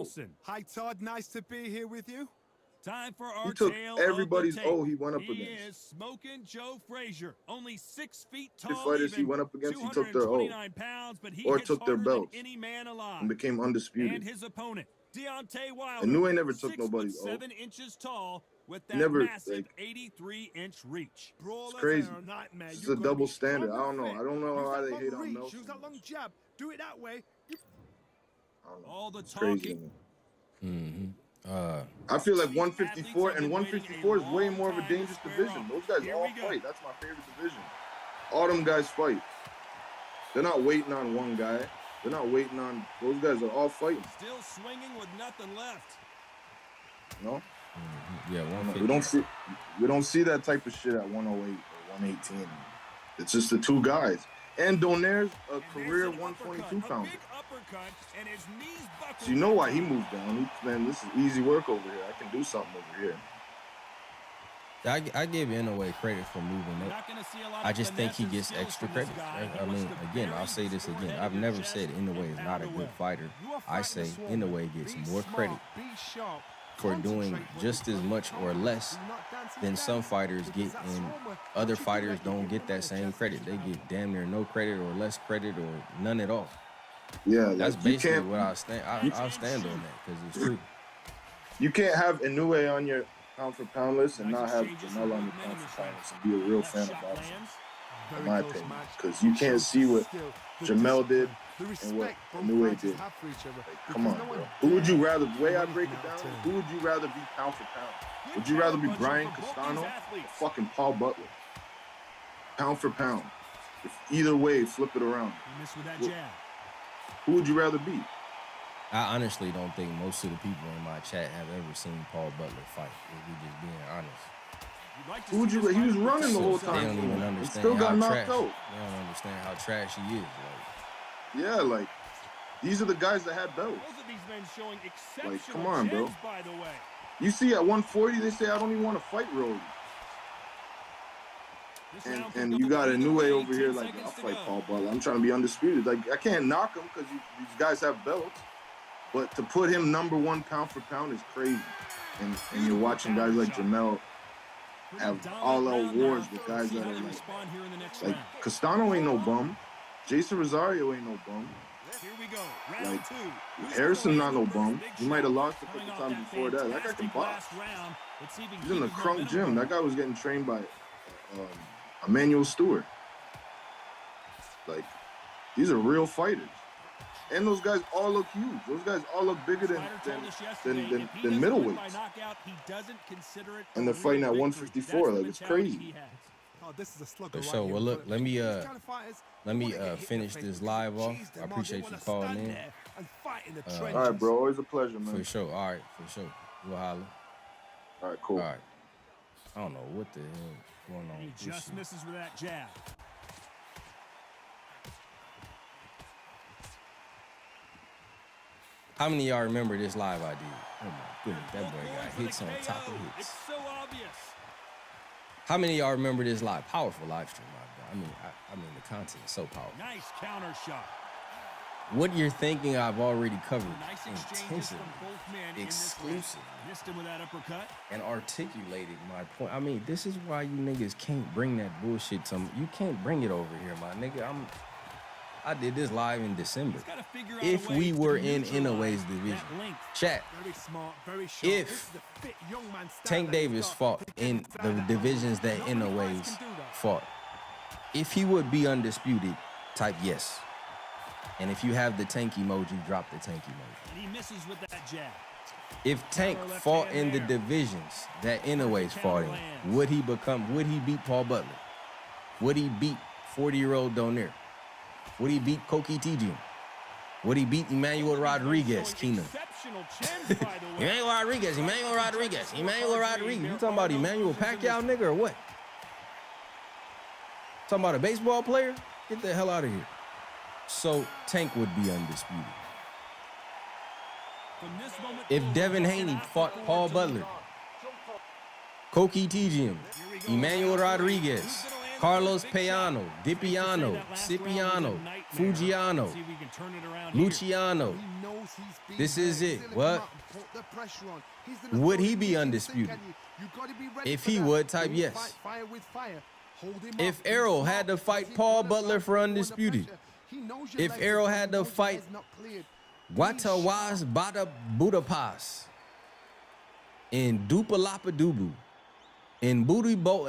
Wilson. Hi, Todd. Nice to be here with you. Time for our He took tale everybody's of the tape. he went up He against. is Smokin' Joe Frazier, only 6 feet The tall, fighters he even went up against, he took their 229 pounds, but he or hits took their harder than belts any man alive. and became undisputed. And his opponent, Deontay And Inoue Wilder, never took nobody's 6'7" tall, with that never, massive like, 83-inch reach. It's crazy. Nightmare. It's a double standard. I don't know. I don't know why they hate on Mel. Use that long jab. Do it that way. I don't know. All the It's crazy. talking. I feel like 154 and 154 is way more of a dangerous division. Those guys all fight. That's my favorite division. All them guys fight. They're not waiting on one guy. They're not waiting on. Those guys are all fighting. Still swinging with nothing left. No. Yeah, 150. We don't see that type of shit at 108 or 118. It's just the two guys. And Donaire's a career 122 pounder. So you know why he moved down. Man, this is easy work over here. I can do something over here. I give Inoue credit for moving up. I just think he gets extra credit. Right? I mean, again, I'll say this again. I've never said Inoue is not a good fighter. I say Inoue gets more credit for doing just as much or less than some fighters get, and other fighters don't get that same credit. They get damn near no credit or less credit or none at all. Yeah, that's basically what I'll stand on that because it's true. You can't have Inoue on your pound for pound list and not have Jamel on your pound for pound list and be a real fan of boxing, in my opinion, because you can't see what Jamel did and what Inoue did. Like, come on, bro. Who would you rather? The way I break it down, who would you rather be pound for pound? Would you rather be Brian Castano or fucking Paul Butler? Pound for pound. If either way, flip it around. Who would you rather be? I honestly don't think most of the people in my chat have ever seen Paul Butler fight, if we just being honest. Who would you? He was running the whole time. They don't even understand still got how knocked trash. out. They don't understand how trash he is. Yeah, like these are the guys that had belts. Both of these men showing exceptional Like, come on, bro. by the way. You see, at 140, they say I don't even want to fight Rolly. And you got Inoue over here like, I'll fight Paul Butler. I'm trying to be undisputed. Like, I can't knock him because these guys have belts. But to put him #1 pound for pound is crazy. And you're watching guys like Jamel have all-out wars with guys that are like Castano ain't no bum. Jason Rosario ain't no bum. Like, Harrison not no bum. He might have lost a couple times before that. That guy can box. He's in the Crunk gym. That guy was getting trained by Emmanuel Stewart. Like, these are real fighters. And those guys all look huge. Those guys all look bigger than middleweights. And they're fighting at 154. Like, it's crazy. So, well, look, let me finish this live off. I appreciate you calling in. All right, bro. Always a pleasure, man. For sure. All right, for sure. We'll holler. All right, cool. All right. I don't know what the hell going on. He just misses with that jab. How many of y'all remember this live I did? Oh my goodness, that boy got hits on top of hits. It's so obvious. How many of y'all remember this live? Powerful live stream, my bro. I mean, the content is so powerful. Nice counter shot. What you're thinking, I've already covered Nice intensively, exclusively, missed him with that uppercut, and articulated my point. I mean, this is why you niggas can't bring that bullshit to me. You can't bring it over here, my nigga. I did this live in December. If we were in Inoue's division, chat, if Tank Davis fought in the divisions that Inoue's fought, if he would be undisputed, type yes. And if you have the tank emoji, drop the tank emoji. And he misses with that jab. If Tank fought in the divisions that Inoue's fought in, would he beat Paul Butler? Would he beat 40-year-old Donaire? Would he beat Koki Tijin? Would he beat Emmanuel Rodriguez, Keenum? Emmanuel Rodriguez. You talking about Emmanuel Pacquiao, nigga, or what? Talking about a baseball player? Get the hell out of here. So Tank would be undisputed. If Devin Haney fought Paul Butler, Koki Tijin, Emmanuel Rodriguez, Carlos Payano, Dipiano, Cipriano, Fugiano, Luciano. This is it. What? Would he be undisputed? If he would, type yes. If Errol had to fight Paul Butler for undisputed, if Errol had to fight Guatawaz Bada Budapas in Dupalapadubu, in Booty Bobo,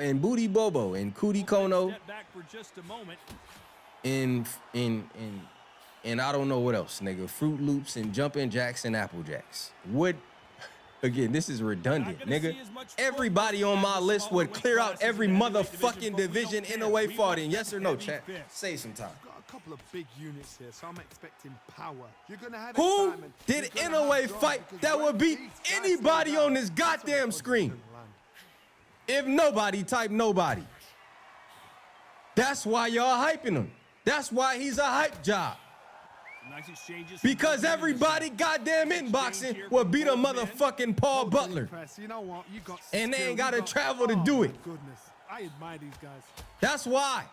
in Cootie Kono, in I don't know what else, nigga. Fruit Loops and Jumpin' Jacks and Apple Jacks. Would, again, this is redundant, nigga. Everybody on my list would clear out every motherfucking division in a way fought in. Yes or no, chat? Say some time. A couple of big units here, so I'm expecting power. You're gonna have Who did Inoue fight that would beat anybody on this goddamn screen? If nobody, type nobody. That's why y'all hyping him. That's why he's a hype job. Because everybody goddamn in boxing will beat a motherfucking Paul Butler. And they ain't gotta travel to do it. I admire these guys. That's why.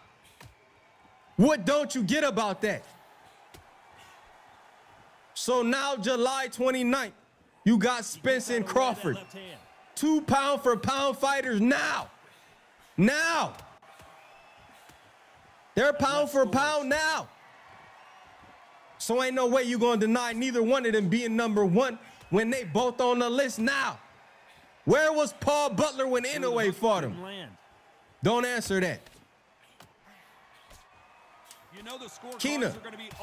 What don't you get about that? So now July 29th, you got Spence and Crawford. 2 pound-for-pound fighters now. Now. They're pound-for-pound now. So ain't no way you gonna deny neither one of them being number one when they both on the list now. Where was Paul Butler when Inoue fought him? Don't answer that. Keena,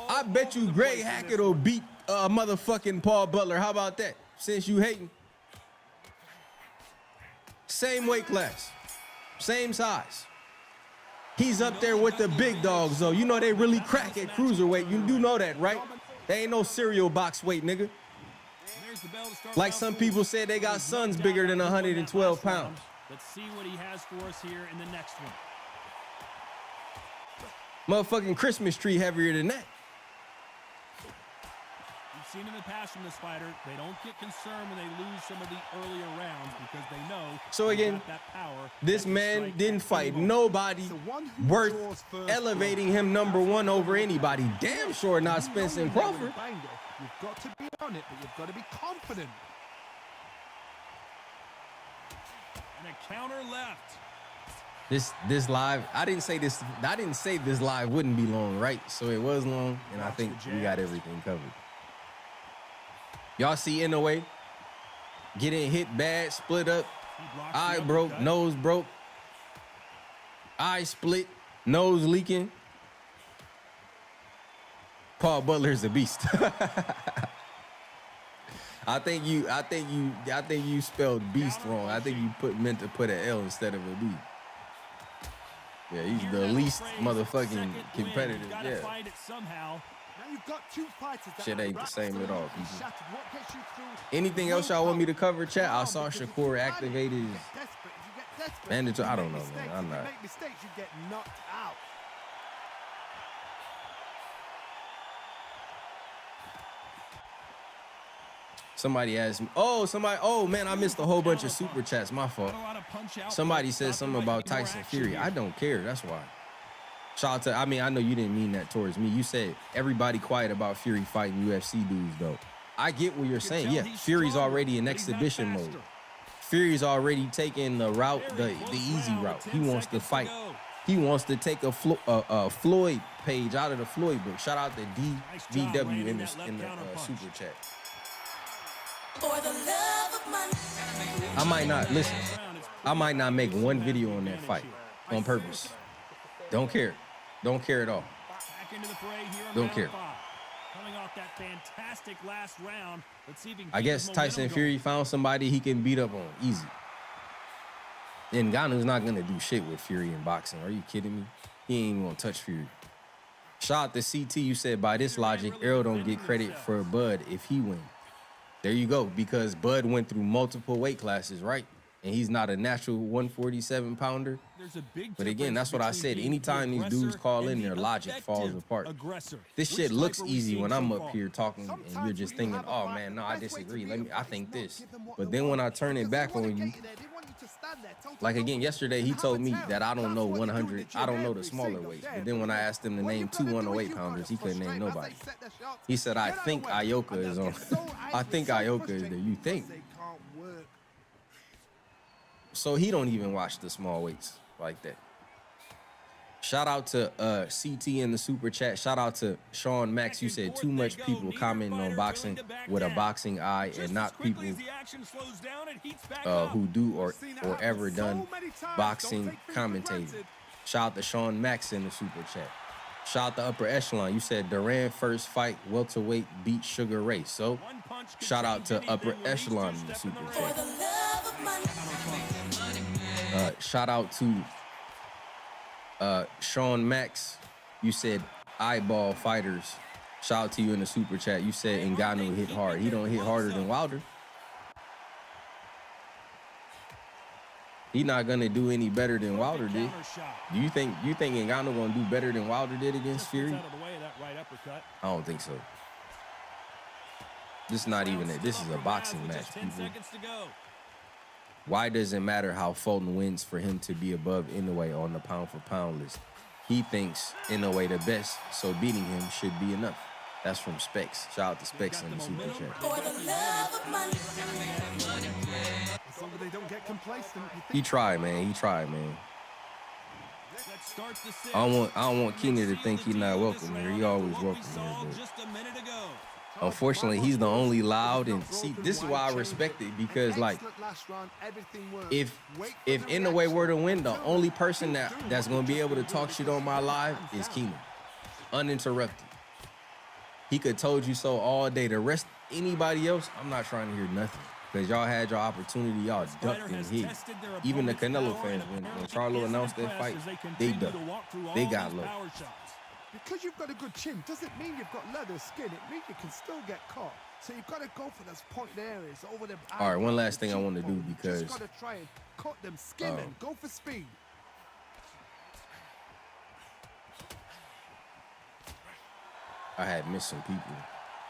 I bet you Greg Hackett will beat motherfucking Paul Butler. How about that? Since you hating. Same weight class. Same size. He's up there with the big dogs, though. You know they really crack at cruiserweight. You do know that, right? They ain't no cereal box weight, nigga. Like some people said, they got sons bigger than 112 pounds. Let's see what he has for us here in the next one. Motherfucking Christmas tree heavier than that. We've seen in the past from this fighter, they don't get concerned when they lose some of the earlier rounds because they know. So again, this man didn't fight nobody worth elevating him number one over anybody. Damn sure not Spence and Crawford. You've got to be on it, but you've got to be confident. And a counter left. This live, I didn't say this live wouldn't be long, right? So it was long, and I think we got everything covered. Y'all see Inoue getting hit bad, split up, eye broke, nose broke, eye split, nose leaking. Paul Butler's a beast. I think you spelled beast wrong. I think you meant to put an L instead of a B. Yeah, he's the least motherfucking competitive. Yeah. Shit ain't the same at all, people. Anything else y'all want me to cover, chat? I saw Shakur activate his mandatory. I don't know, man. I'm not. Make mistakes, you get knocked out. Somebody asked me, oh man, I missed a whole bunch of super chats. My fault. Somebody said something about Tyson Fury. I don't care. That's why. Shout out to, I know you didn't mean that towards me. You said everybody quiet about Fury fighting UFC dudes, though. I get what you're saying. Yeah, Fury's already in exhibition mode. Fury's already taking the route, the easy route. He wants to fight. He wants to take a Floyd page out of the Floyd book. Shout out to DVW in the super chat. I might not make one video on that fight on purpose. Don't care. Don't care at all. Don't care. Coming off that fantastic last round. Let's see if he can I guess Tyson Fury found somebody he can beat up on easy. And Ngannou's not gonna do shit with Fury in boxing. Are you kidding me? He ain't even gonna touch Fury. Shout out to CT. You said by this logic, Errol don't get credit for Bud if he wins. There you go, because Bud went through multiple weight classes, right? And he's not a natural 147 pounder. But again, that's what I said. Anytime these dudes call in, their logic falls apart. This shit looks easy when I'm up here talking and you're just thinking, oh man, no, I disagree. I think this. But then when I turn it back on you, like again, yesterday he told me that I don't know 100, I don't know the smaller weights. But then when I asked him to name 2 108 pounders, he couldn't name nobody. He said, I think Ioka is on. I think Ioka is there. You think? So he don't even watch the small weights like that. Shout out to CT in the super chat. Shout out to Sean Max. You said too much people commenting on boxing with a boxing eye and not people who do or ever done boxing commentating. Shout out to Sean Max in the super chat. Shout out to Upper Echelon. You said Duran first fight welterweight beat Sugar Ray. So shout out to Upper Echelon in the super chat. Shout out to Sean Max. You said eyeball fighters. Shout out to you in the super chat. You said Ngannou hit hard. He don't hit harder than Wilder. He not gonna do any better than Wilder did. Do you think Ngannou gonna do better than Wilder did against Fury? I don't think so. This is not even it. This is a boxing match, people. Why does it matter how Fulton wins for him to be above Inoue on the pound-for-pound list? He thinks Inoue the best, so beating him should be enough. That's from Specs. Shout out to Specs in the super chat. He tried, man. He tried, man. I don't want Keenan to think he's not welcome here. He always welcome here, but unfortunately, he's the only loud. And see, this is why I respect it, because like, if Inoue were to win, the only person that's gonna be able to talk shit on my live is Keenan, uninterrupted. He could told you so all day. The rest, anybody else, I'm not trying to hear nothing. Because y'all had your opportunity, y'all ducked and hid. Even the Canelo fans, when Charlo announced that fight, they ducked. They got low. Because you've got a good chin doesn't mean you've got leather skin. It means you can still get caught. So you've got to go for those pointed areas over them. All right, one last thing I want to do, because you just got to try and cut them, skim them, go for speed. I had missed some people.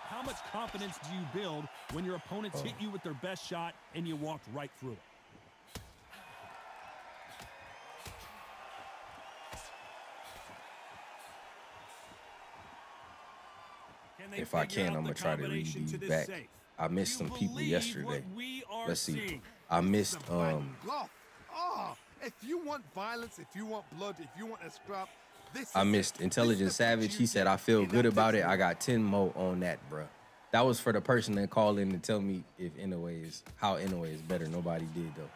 How much confidence do you build when your opponents hit you with their best shot and you walked right through it? If I can, I'm going to try to read these back. I missed some people yesterday. Let's see. I missed... If you want violence, if you want blood, if you want a scrap, I missed Intelligent Savage. He said, I feel good about it. I got 10 more on that, bro. That was for the person that called in to tell me if Inoue is, how Inoue is better. Nobody did, though.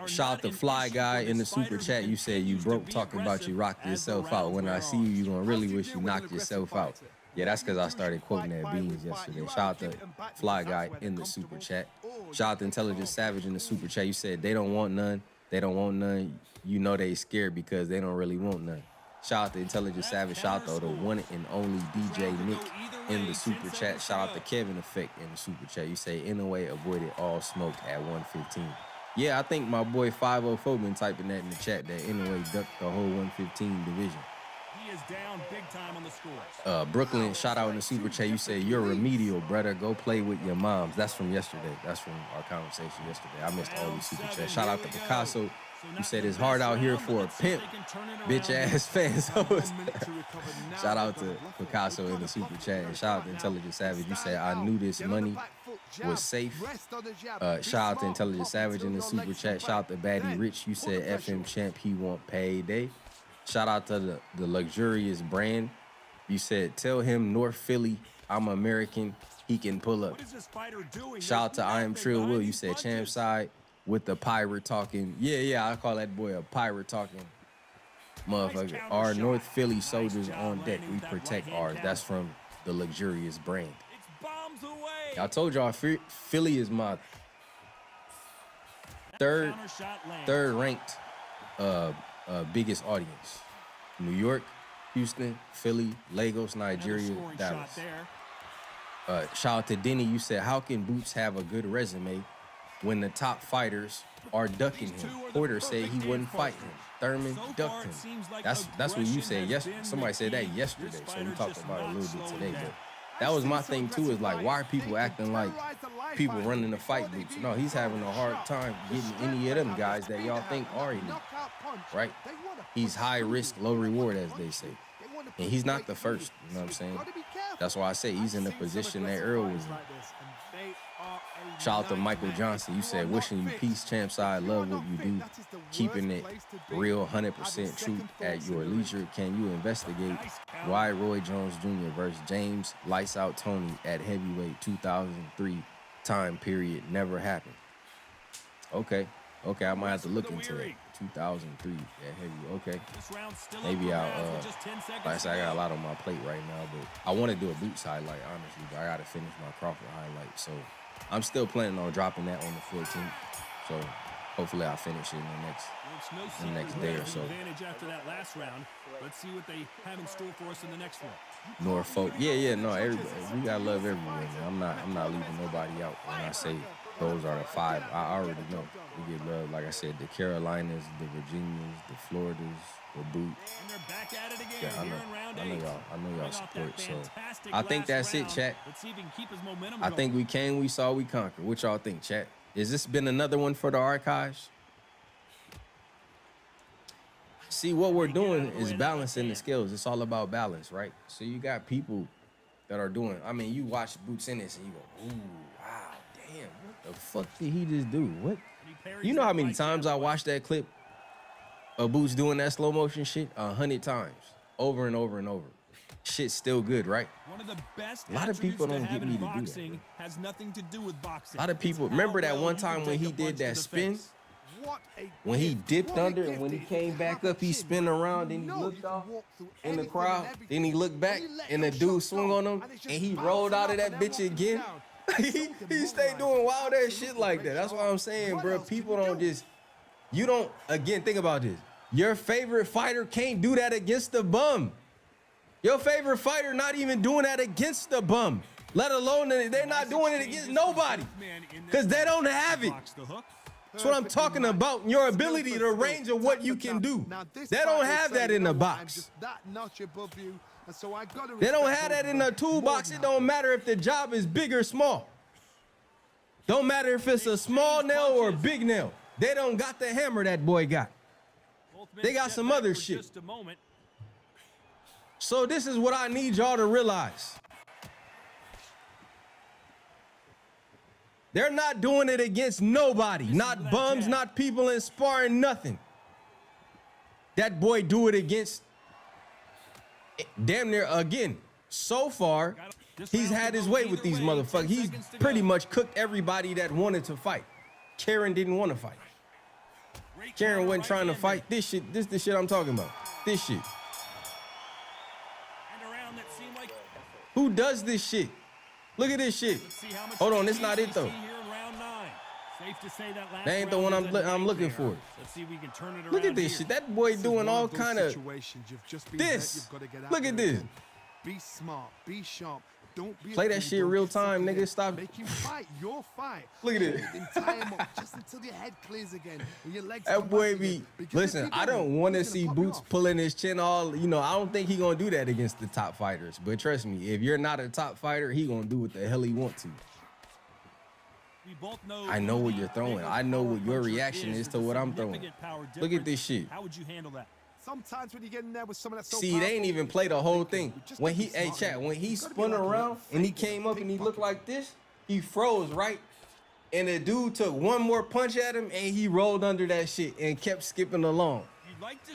Shout out the Fly Guy in the super chat. You said you broke talking about you rocked yourself out. When I see you, you going to really wish you knocked yourself out. Yeah, that's because I started quoting that Beans yesterday. Shout out to Fly Guy in the super chat. Shout out to Intelligent Savage in the super chat. You said they don't want none. They don't want none. You know they scared because they don't really want none. Shout out to Intelligent Savage. Shout out to the one and only DJ Nick in the super chat. Shout out to Kevin Effect in the super chat. You say Inoue avoided all smoke at 115. Yeah, I think my boy 504 been typing that in the chat, that Inoue ducked the whole 115 division. He is down big time on the scores. Brooklyn, shout out in the super chat. You say you're remedial, brother. Go play with your moms. That's from yesterday. That's from our conversation yesterday. I missed all these super chats. Shout out to Picasso. You said it's hard out here for a pimp, bitch ass fans. Shout out to Picasso in the super chat. And shout out to Intelligent Savage. You said I knew this money was safe. Shout out to Intelligent Savage in the super chat. Shout out to Baddie Rich. You said FM champ, he want payday. Shout out to the luxurious brand. You said tell him North Philly, I'm American, he can pull up. Shout out to I am Trill Will. You said champ side with the pirate talking. Yeah, I call that boy a pirate talking motherfucker. Our North Philly soldiers on deck. We protect ours. That's from the luxurious brand. I told y'all Philly is my third ranked biggest audience. New York, Houston, Philly, Lagos, Nigeria, Dallas. Shout out to Denny. You said, how can Boots have a good resume when the top fighters are ducking him? Porter said he wouldn't fight him. Thurman ducked him. That's what you said yesterday. Somebody said that yesterday, so we talked about it a little bit today. But that was my thing too, is like, why are people acting like people running the fight Boots. No, he's having a hard time getting any of them guys that y'all think are elite, right? He's high risk, low reward, as they say. And he's not the first, you know what I'm saying? That's why I say he's in the position that Earl was in. Shout out to Michael Johnson. You said, wishing you peace, champs. I love what you do. Keeping it real, 100% truth at your leisure. Can you investigate why Roy Jones Jr. versus James Lights Out Tony at heavyweight 2003 time period never happened? Okay, I might have to look into it. 2003 at heavy. Okay, maybe I'll. Like I said, I got a lot on my plate right now, but I want to do a Boots highlight, honestly. But I got to finish my Crawford highlight, so I'm still planning on dropping that on the 14th. So hopefully I'll finish it in the next day or so. After that last round, let's see what they have in store for us in the next one. Norfolk, no, everybody, we gotta love everyone. Man. I'm not leaving nobody out when I say those are the 5. I already know we get love. Like I said, the Carolinas, the Virginias, the Floridas, the Boot. And they're back at it again. Yeah, I know y'all support. So I think that's it, chat. Let's see if he can keep his momentum I going. think we can, we saw, we conquer. What y'all think, chat? Has this been another one for the archives? See, what we're doing is balancing the scales. It's all about balance, right? So you got people that are doing, I mean, you watch Boots in this and you go, ooh, wow, damn, what the fuck did he just do? What? You know how many times I watched that clip of Boots doing that slow motion shit? 100 times, over and over and over. Shit's still good, right? One of the best a lot of people don't get me to do that. Has nothing to do with boxing. A lot of people, remember that one time when he did that spin? When he dipped under and when he came back up, he spun around, then he looked off in the crowd, then he looked back and the dude swung on him and he rolled out of that bitch again. he stayed doing wild ass shit like that. That's what I'm saying, bro. People don't just, you don't, again, think about this. Your favorite fighter can't do that against the bum. Your favorite fighter not even doing that against the bum, let alone they're not doing it against nobody because they don't have it. That's what I'm talking about, your ability, the range of what you can do. They don't have that in the box. They don't have that in the toolbox. It don't matter if the job is big or small. Don't matter if it's a small nail or a big nail. They don't got the hammer that boy got. They got some other shit. So this is what I need y'all to realize. They're not doing it against nobody, not bums, not people in sparring, nothing. That boy do it against damn near, again, so far, he's had his way with these motherfuckers. He's pretty much cooked everybody that wanted to fight. Karen didn't want to fight. Karen wasn't trying to fight. This is the shit I'm talking about. This shit. Who does this shit? Look at this shit. Hold on, it's not it though. That ain't the one I'm looking for. Look at this shit. That boy doing all kind of this. Look at this. Be smart. Be sharp. Don't be play that shit real time, nigga. Stop. Make him fight your fight. Look at it. Tie him up just until your head clears again. And your legs that boy be. Listen, I don't want to see Boots pulling his chin all. You know, I don't think he gonna do that against the top fighters. But trust me, if you're not a top fighter, he gonna do what the hell he want to. I know what you're throwing. I know what your reaction is to what I'm throwing. Look at this shit. How would you handle that? Sometimes when you get in there with someone that's so see, they ain't even play the whole thing. When he, hey, chat, when he spun around and he came up and he looked like this, he froze, right? And the dude took one more punch at him and he rolled under that shit and kept skipping along.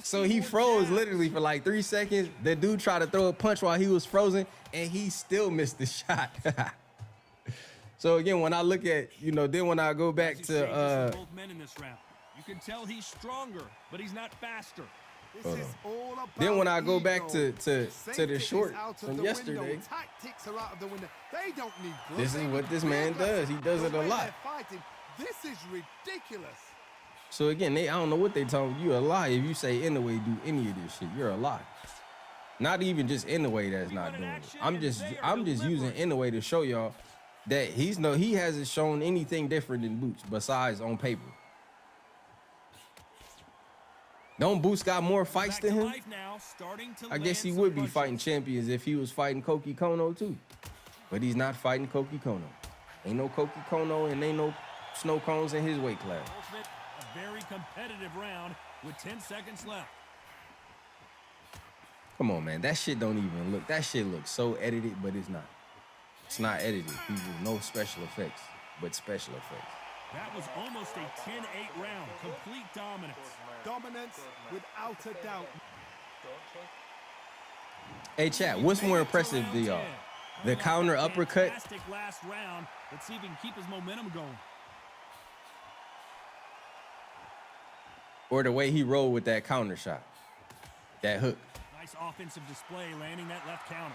So he froze literally for like 3 seconds. The dude tried to throw a punch while he was frozen and he still missed the shot. So again, when I look at, you know, then when I go back to both men in this round, you can tell he's stronger, but he's not faster. Then when I go back to the short from yesterday, this is what this man does. He does it a lot. This is ridiculous. So again, I don't know what they talking. You a lie if you say in the way do any of this shit. You're a lie. Not even just in the way that's not doing it. I'm just using in the way to show y'all that he hasn't shown anything different than Boots besides on paper. Don't Boots got more fights than him? I guess he would be fighting champions if he was fighting Koki Kono too. But he's not fighting Koki Kono. Ain't no Koki Kono and ain't no snow cones in his weight class. A very competitive round with 10 seconds left. Come on, man. That shit don't even look. That shit looks so edited, but it's not. It's not edited. People, no special effects, but special effects. That was almost a 10-8 round. Complete dominance. Dominance without a doubt. Hey, chat, what's more impressive to y'all? The counter uppercut? Fantastic last round. Let's see if he can keep his momentum going. Or the way he rolled with that counter shot. That hook. Nice offensive display, landing that left counter.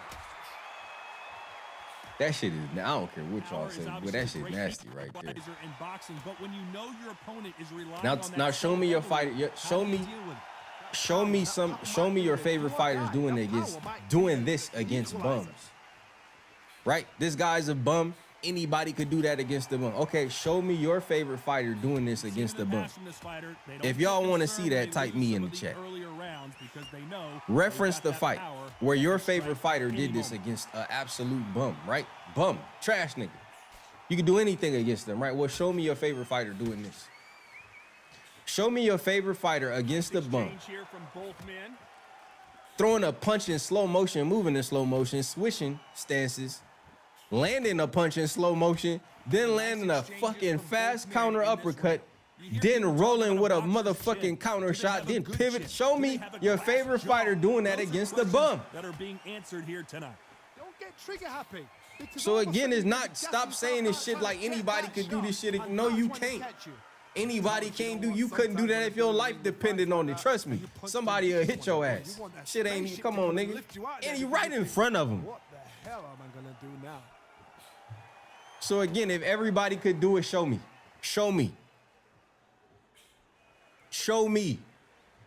That shit is, I don't care what y'all say, but that shit nasty right there. In boxing, but when you know your opponent is relying Now show me your fighter. Show me your favorite fighters doing this against bums. Right? This guy's a bum. Anybody could do that against the bum. Okay, show me your favorite fighter doing this against the bum. If y'all want to see that, type me in the chat. Reference the fight where your favorite fighter did this against an absolute bum, right? Bum, trash nigga. You can do anything against them, right? Well, show me your favorite fighter doing this. Show me your favorite fighter against the bum. Throwing a punch in slow motion, moving in slow motion, switching stances, landing a punch in slow motion, then landing a fucking fast counter uppercut, then rolling with a motherfucking counter shot, then pivot. Show me your favorite fighter doing that against the bum. That are being answered here tonight. Don't get trigger happy. So again, it's not, stop saying this shit like anybody could do this shit. No, you can't. Anybody can't do. You couldn't do that if your life depended on it. Trust me. Somebody will hit your ass. Shit ain't. Come on, nigga. And you right in front of him. What the hell am I gonna do now? So again, if everybody could do it, show me. Show me. Show me.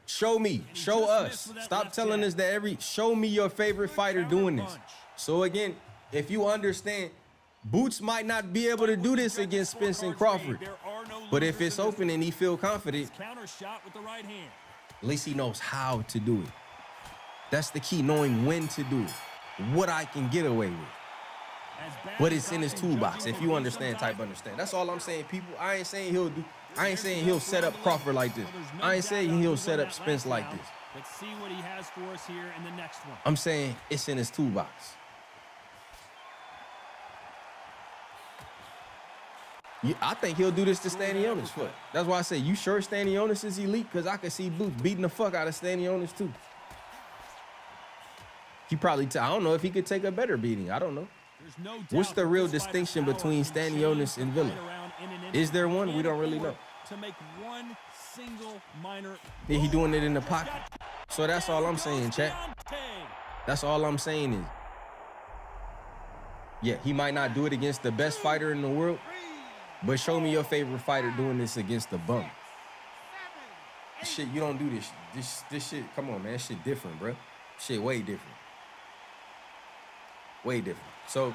Show me. Show us. Stop telling us that show me your favorite fighter doing this. So again, if you understand, Boots might not be able to do this against Spence and Crawford. But if it's open and he feel confident, at least he knows how to do it. That's the key, knowing when to do it, what I can get away with. But it's in his toolbox. If you understand, type understand. That's all I'm saying, people. I ain't saying he'll set up Crawford like this. I ain't saying he'll set up Spence like this. Let's see what he has for us here in the next one. I'm saying it's in his toolbox. I think he'll do this to Stanionis foot. That's why I say, you sure Stanionis is elite? Because I could see Boots beating the fuck out of Stanionis too. He probably, I don't know if he could take a better beating. I don't know. What's the real distinction between Stanionis and Villa? Is there one? We don't really know. To make one single minor. Yeah, he doing it in the pocket. So that's all I'm saying, chat. That's all I'm saying is, yeah, he might not do it against the best fighter in the world, but show me your favorite fighter doing this against the bum. Shit, you don't do this. This shit, come on, man. This shit different, bro. Shit way different. Way different. So,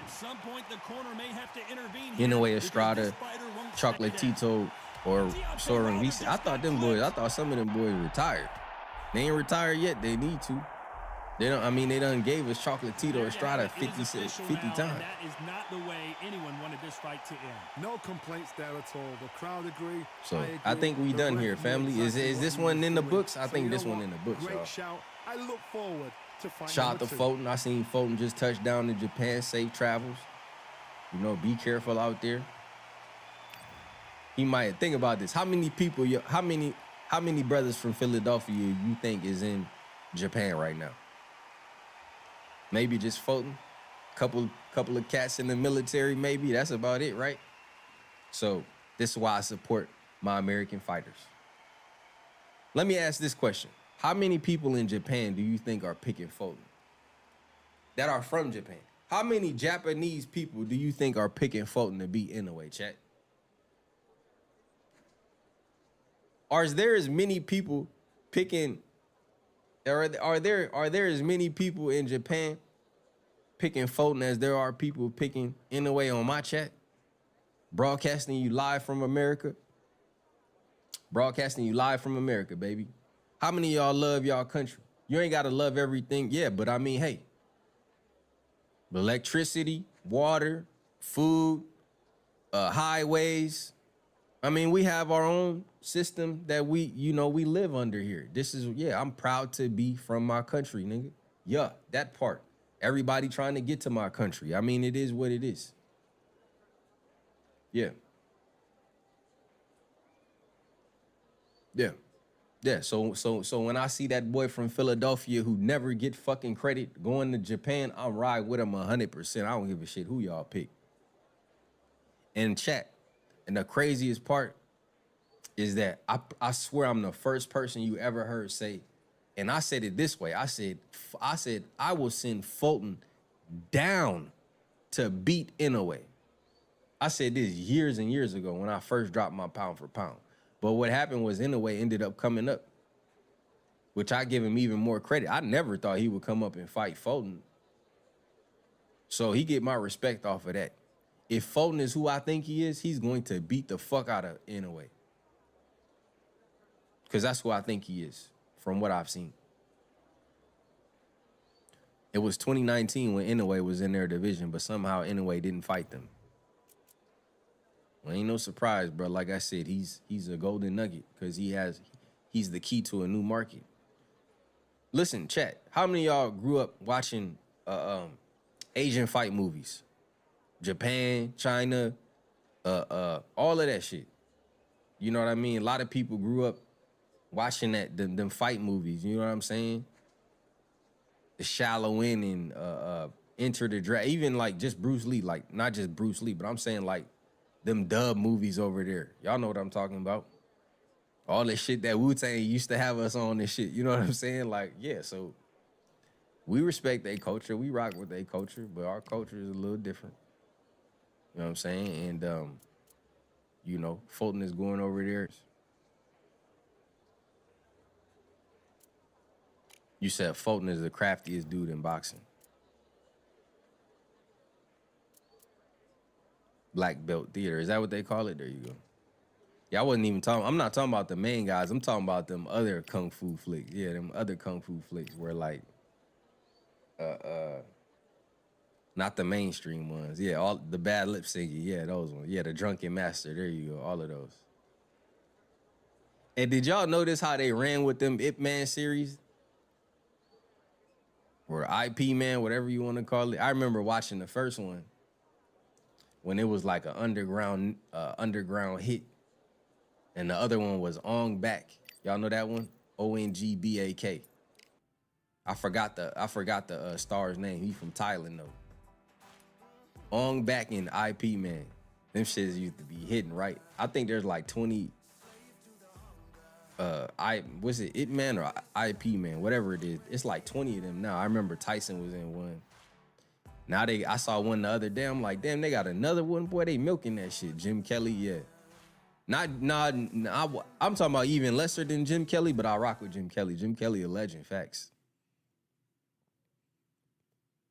at some point, the corner may have to intervene. In a way, Estrada, Chocolatito, or Soren Reese. I thought some of them boys retired. They ain't retired yet. They need to. They don't. I mean, they done gave us Chocolatito Estrada 50 times. That is not the way anyone wanted this fight to end. No complaints there at all. The crowd agree. So I think we done here, family. Is this one in the books? I think this one in the books, y'all. Great shout. I look forward to fight. Shout out to Fulton. I seen Fulton just touch down to Japan. Safe travels. You know, be careful out there. He might think about this. How many people? How many brothers from Philadelphia you think is in Japan right now? Maybe just Fulton, couple of cats in the military, maybe. That's about it, right? So this is why I support my American fighters. Let me ask this question. How many people in Japan do you think are picking Fulton? That are from Japan. How many Japanese people do you think are picking Fulton to beat Inoue, chat? Are there as many people picking... Are there as many people in Japan picking Fulton as there are people picking Inoue on my chat? Broadcasting you live from America. Broadcasting you live from America, baby. How many of y'all love y'all country? You ain't got to love everything. Yeah, but I mean, hey. Electricity, water, food, highways. I mean, we have our own system that we live under here. This is, I'm proud to be from my country, nigga. Yeah, that part. Everybody trying to get to my country. I mean, it is what it is. Yeah. Yeah. Yeah, so when I see that boy from Philadelphia who never get fucking credit going to Japan, I'll ride with him 100%. I don't give a shit who y'all pick. And chat, and the craziest part is that I swear I'm the first person you ever heard say, and I said it this way. I said I will send Fulton down to beat Inoue. I said this years and years ago when I first dropped my pound for pound. But what happened was Inoue ended up coming up, which I give him even more credit. I never thought he would come up and fight Fulton. So he get my respect off of that. If Fulton is who I think he is, he's going to beat the fuck out of Inoue. Because that's who I think he is, from what I've seen. It was 2019 when Inoue was in their division, but somehow Inoue didn't fight them. Well, ain't no surprise, bro. Like I said, he's a golden nugget because he's the key to a new market. Listen, chat, how many of y'all grew up watching Asian fight movies? Japan, China, all of that shit. You know what I mean? A lot of people grew up watching them fight movies. You know what I'm saying? The Shallow End and Enter the Dragon. Even like just Bruce Lee, like not just Bruce Lee, but I'm saying like them dub movies over there. Y'all know what I'm talking about. All the shit that Wu-Tang used to have us on and shit. You know what I'm saying? Like, yeah, so we respect their culture. We rock with their culture, but our culture is a little different. You know what I'm saying? And, Fulton is going over there. You said Fulton is the craftiest dude in boxing. Black Belt Theater. Is that what they call it? There you go. Yeah, I'm not talking about the main guys. I'm talking about them other kung fu flicks. Yeah, them other kung fu flicks where like, not the mainstream ones. Yeah, all the bad lip syncing. Yeah, those ones. Yeah, the Drunken Master. There you go. All of those. And did y'all notice how they ran with them Ip Man series? Or IP Man, whatever you want to call it. I remember watching the first one when it was like an underground hit. And the other one was Ong Bak. Y'all know that one? Ongbak. I forgot the star's name. He from Thailand though. Ong Bak and IP Man. Them shits used to be hitting right. I think there's like 20. Was it It Man or IP Man? Whatever it is. It's like 20 of them now. I remember Tyson was in one. Now I saw one the other day. I'm like, damn, they got another one. Boy, they milking that shit. Jim Kelly, yeah. I'm talking about even lesser than Jim Kelly, but I rock with Jim Kelly. Jim Kelly, a legend, facts.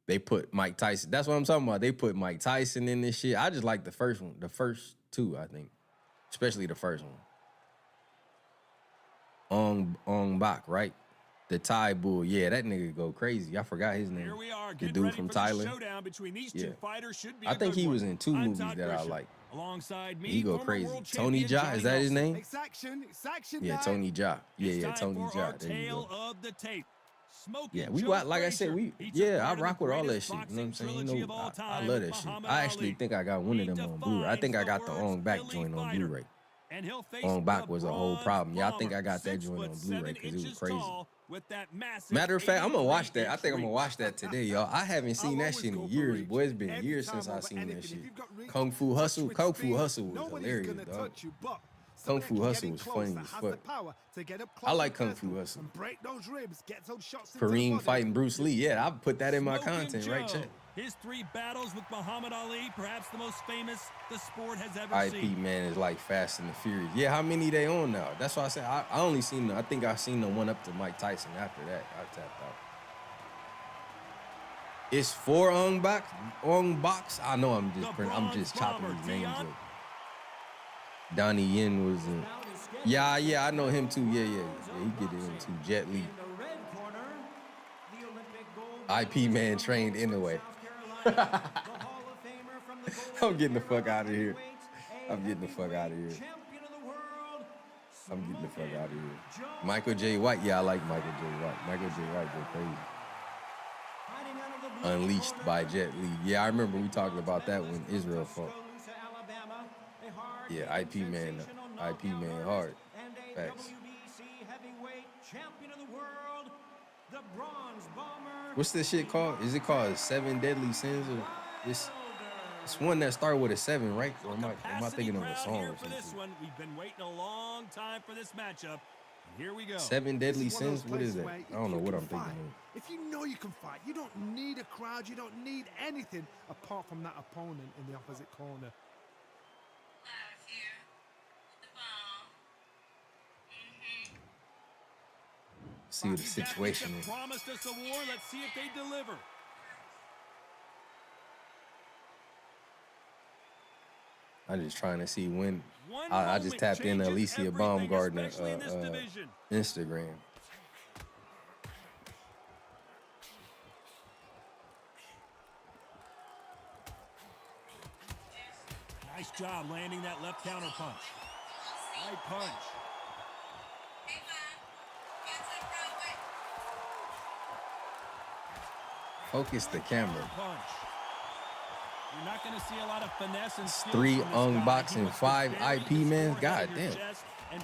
They put Mike Tyson. That's what I'm talking about. They put Mike Tyson in this shit. I just like the first one. The first two, I think. Especially the first one. Ong Bak, right? The Thai bull. Yeah, that nigga go crazy. I forgot his name. Here we are, the dude from Thailand. Showdown between these two fighters should be I think he was in two movies that I like. Alongside me, he go crazy. Tony Jaa, is that his name? It's action Yeah, Tony Jaa. Yeah, Tony Jaa. There you go. Of the tape. Yeah, like I said, I rock with all that shit. You know what I'm saying? You know, I love that shit. I actually think I got one of them on Blu-ray. I think I got the Ong Bak joint on Blu-ray. Ong Bak was a whole problem. Yeah, I think I got that joint on Blu-ray because it was crazy. Matter of fact, I'm gonna watch that. I think I'm gonna watch that today, y'all. I haven't seen that shit in years, boy. It's been years since I seen that shit. Kung Fu Hustle was hilarious, dog. Kung Fu Hustle was funny as fuck. I like Kung Fu Hustle. Kareem fighting Bruce Lee. Yeah, I put that in my content, right, chat? His 3 battles with Muhammad Ali, perhaps the most famous the sport has ever seen. IP Man is like Fast and the Furious. Yeah, how many they on now? That's why I said I only seen I think I seen the one up to Mike Tyson. After that, I tapped out. It's 4 Ong Baks. I know I'm just chopping these names up. Donnie Yen was in. Yeah, I know him too. Yeah, he get it into Jet Li. IP Man trained anyway. I'm getting the fuck out of here. I'm getting the fuck out of here. I'm getting the fuck out of here. Michael J. White. Yeah, I like Michael J. White. Michael J. White go crazy. Unleashed by Jet Li. Yeah, I remember we talked about that when Israel fought. Yeah, IP man hard. Facts. What's this shit called? Is it called 7 Deadly Sins? Or it's one that started with a 7, right? Or am I thinking of a song or something? We've been waiting a long time for this matchup. Here we go. 7 Deadly Sins? What is that? I don't know what I'm thinking of. If you know you can fight, you don't need a crowd, you don't need anything apart from that opponent in the opposite corner. See what the situation is. Promised us a war. Let's see if they deliver. I'm just trying to see when. I just tapped in Alicia Baumgartner Instagram. Nice job landing that left counter punch. Right punch. Focus the camera. You're not going to see a lot of finesse and skill. 3 unboxing, 5 IP man. God damn.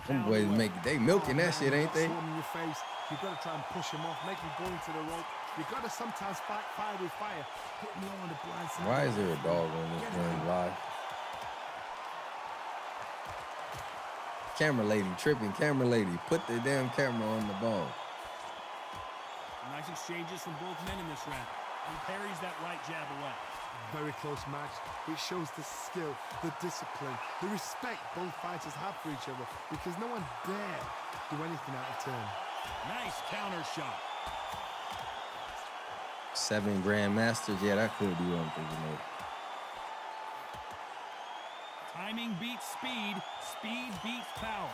Them boys they milking that shit, ain't they? In your face. You've got to try and push him off, make him go into the rope. You've got to sometimes fight fire with fire. Hit me on the blind side. Why is there a dog on this one live? Camera lady tripping. Camera lady, put the damn camera on the ball. Nice exchanges from both men in this round. He parries that right jab away. Very close match. It shows the skill, the discipline, the respect both fighters have for each other because no one dare do anything out of turn. Nice counter shot. 7 Grandmasters. Yeah, that could be what I'm thinking of. Timing beats speed. Speed beats power.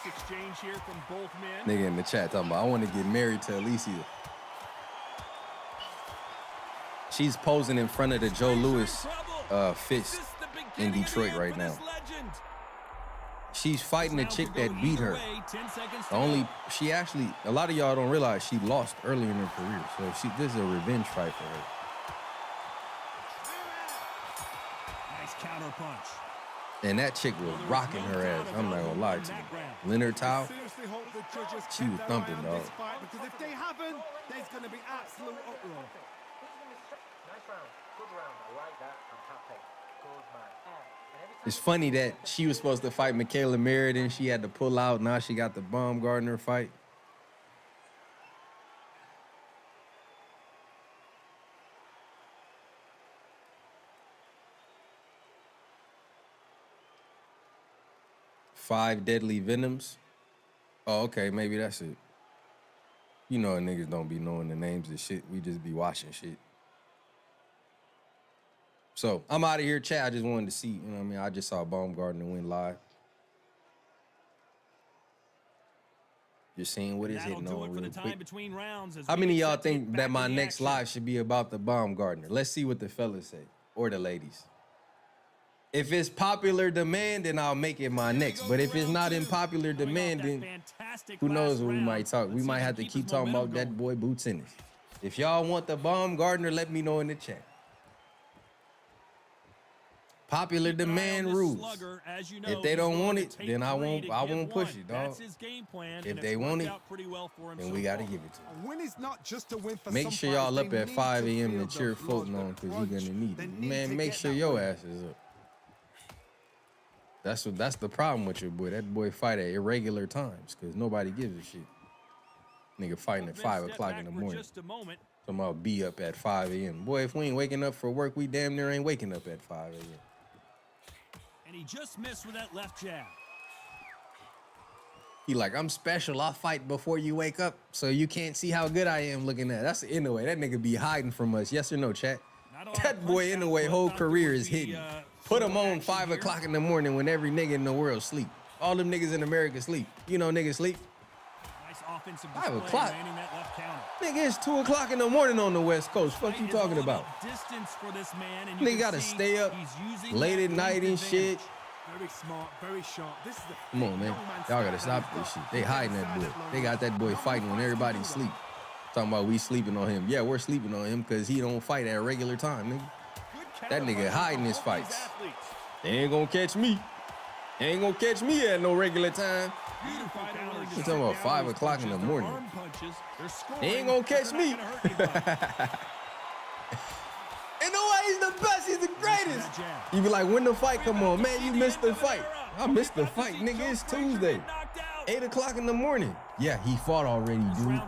Exchange here from both men. Nigga in the chat talking about, I want to get married to Alicia. She's posing in front of the Joe Louis fist in Detroit right now. She's fighting the chick that beat her. A lot of y'all don't realize she lost early in her career. So this is a revenge fight for her. Nice counter punch. And that chick was rocking her ass. I'm not gonna lie to you. Leonard Tao, she was thumping, dog. Because if they haven't, there's gonna be absolute uproar. Nice round. Good round. I like that. I'm happy. Good man. It's funny that she was supposed to fight Michaela Meriden. She had to pull out. Now she got the Baumgartner fight. Five Deadly Venoms. Oh, okay, maybe that's it. You know niggas don't be knowing the names of shit. We just be watching shit. So, I'm out of here, chat. I just wanted to see, you know what I mean? I just saw Baumgartner win live. Just seeing what is hitting on real quick. How many of y'all think that my next live should be about the Baumgartner? Let's see what the fellas say, or the ladies. If it's popular demand, then I'll make it my next. But if it's not in popular demand, then who knows what we might talk. We might have to keep talking about that boy Boots Ennis. If y'all want the Baumgartner, let me know in the chat. Popular demand rules. If they don't want it, then I won't push it, dog. If they want it, then we gotta give it to them. A win is not just a win for make sure y'all up at 5 a.m. to cheer Fulton on, because you're gonna need it. Man, make sure your ass is up. That's the problem with your boy. That boy fight at irregular times because nobody gives a shit. Nigga fighting at 5 o'clock in the morning. Talking about be up at 5 a.m. Boy, if we ain't waking up for work, we damn near ain't waking up at 5 a.m. And he just missed with that left jab. He like, I'm special. I fight before you wake up, so you can't see how good I am looking at. That's in the way. That nigga be hiding from us. Yes or no, chat? That boy in the way whole career is hidden. Put him on 5 o'clock in the morning when every nigga in the world sleep. All them niggas in America sleep. You know niggas sleep. Nice offensive 5 display, o'clock. landing that left counter. Nigga, it's 2 o'clock in the morning on the West Coast. Fuck you talking about? Distance for this man, and you Nigga can gotta see stay up he's using late that at night and length shit. Very smart, very sharp. This is the Come on, man. Y'all gotta stop this shit. They hiding that boy. They got that boy fighting when everybody sleep. Talking about we sleeping on him. Yeah, we're sleeping on him because he don't fight at a regular time, nigga. That nigga hiding his fights. They ain't gonna catch me. They ain't gonna catch me at no regular time. You talking about 5 o'clock in the morning. They ain't gonna catch me. And no way, he's the best. He's the greatest. You be like, when the fight come on? Man, you missed the fight. I missed the fight, nigga. It's Tuesday. 8 o'clock in the morning. Yeah, he fought already, dude.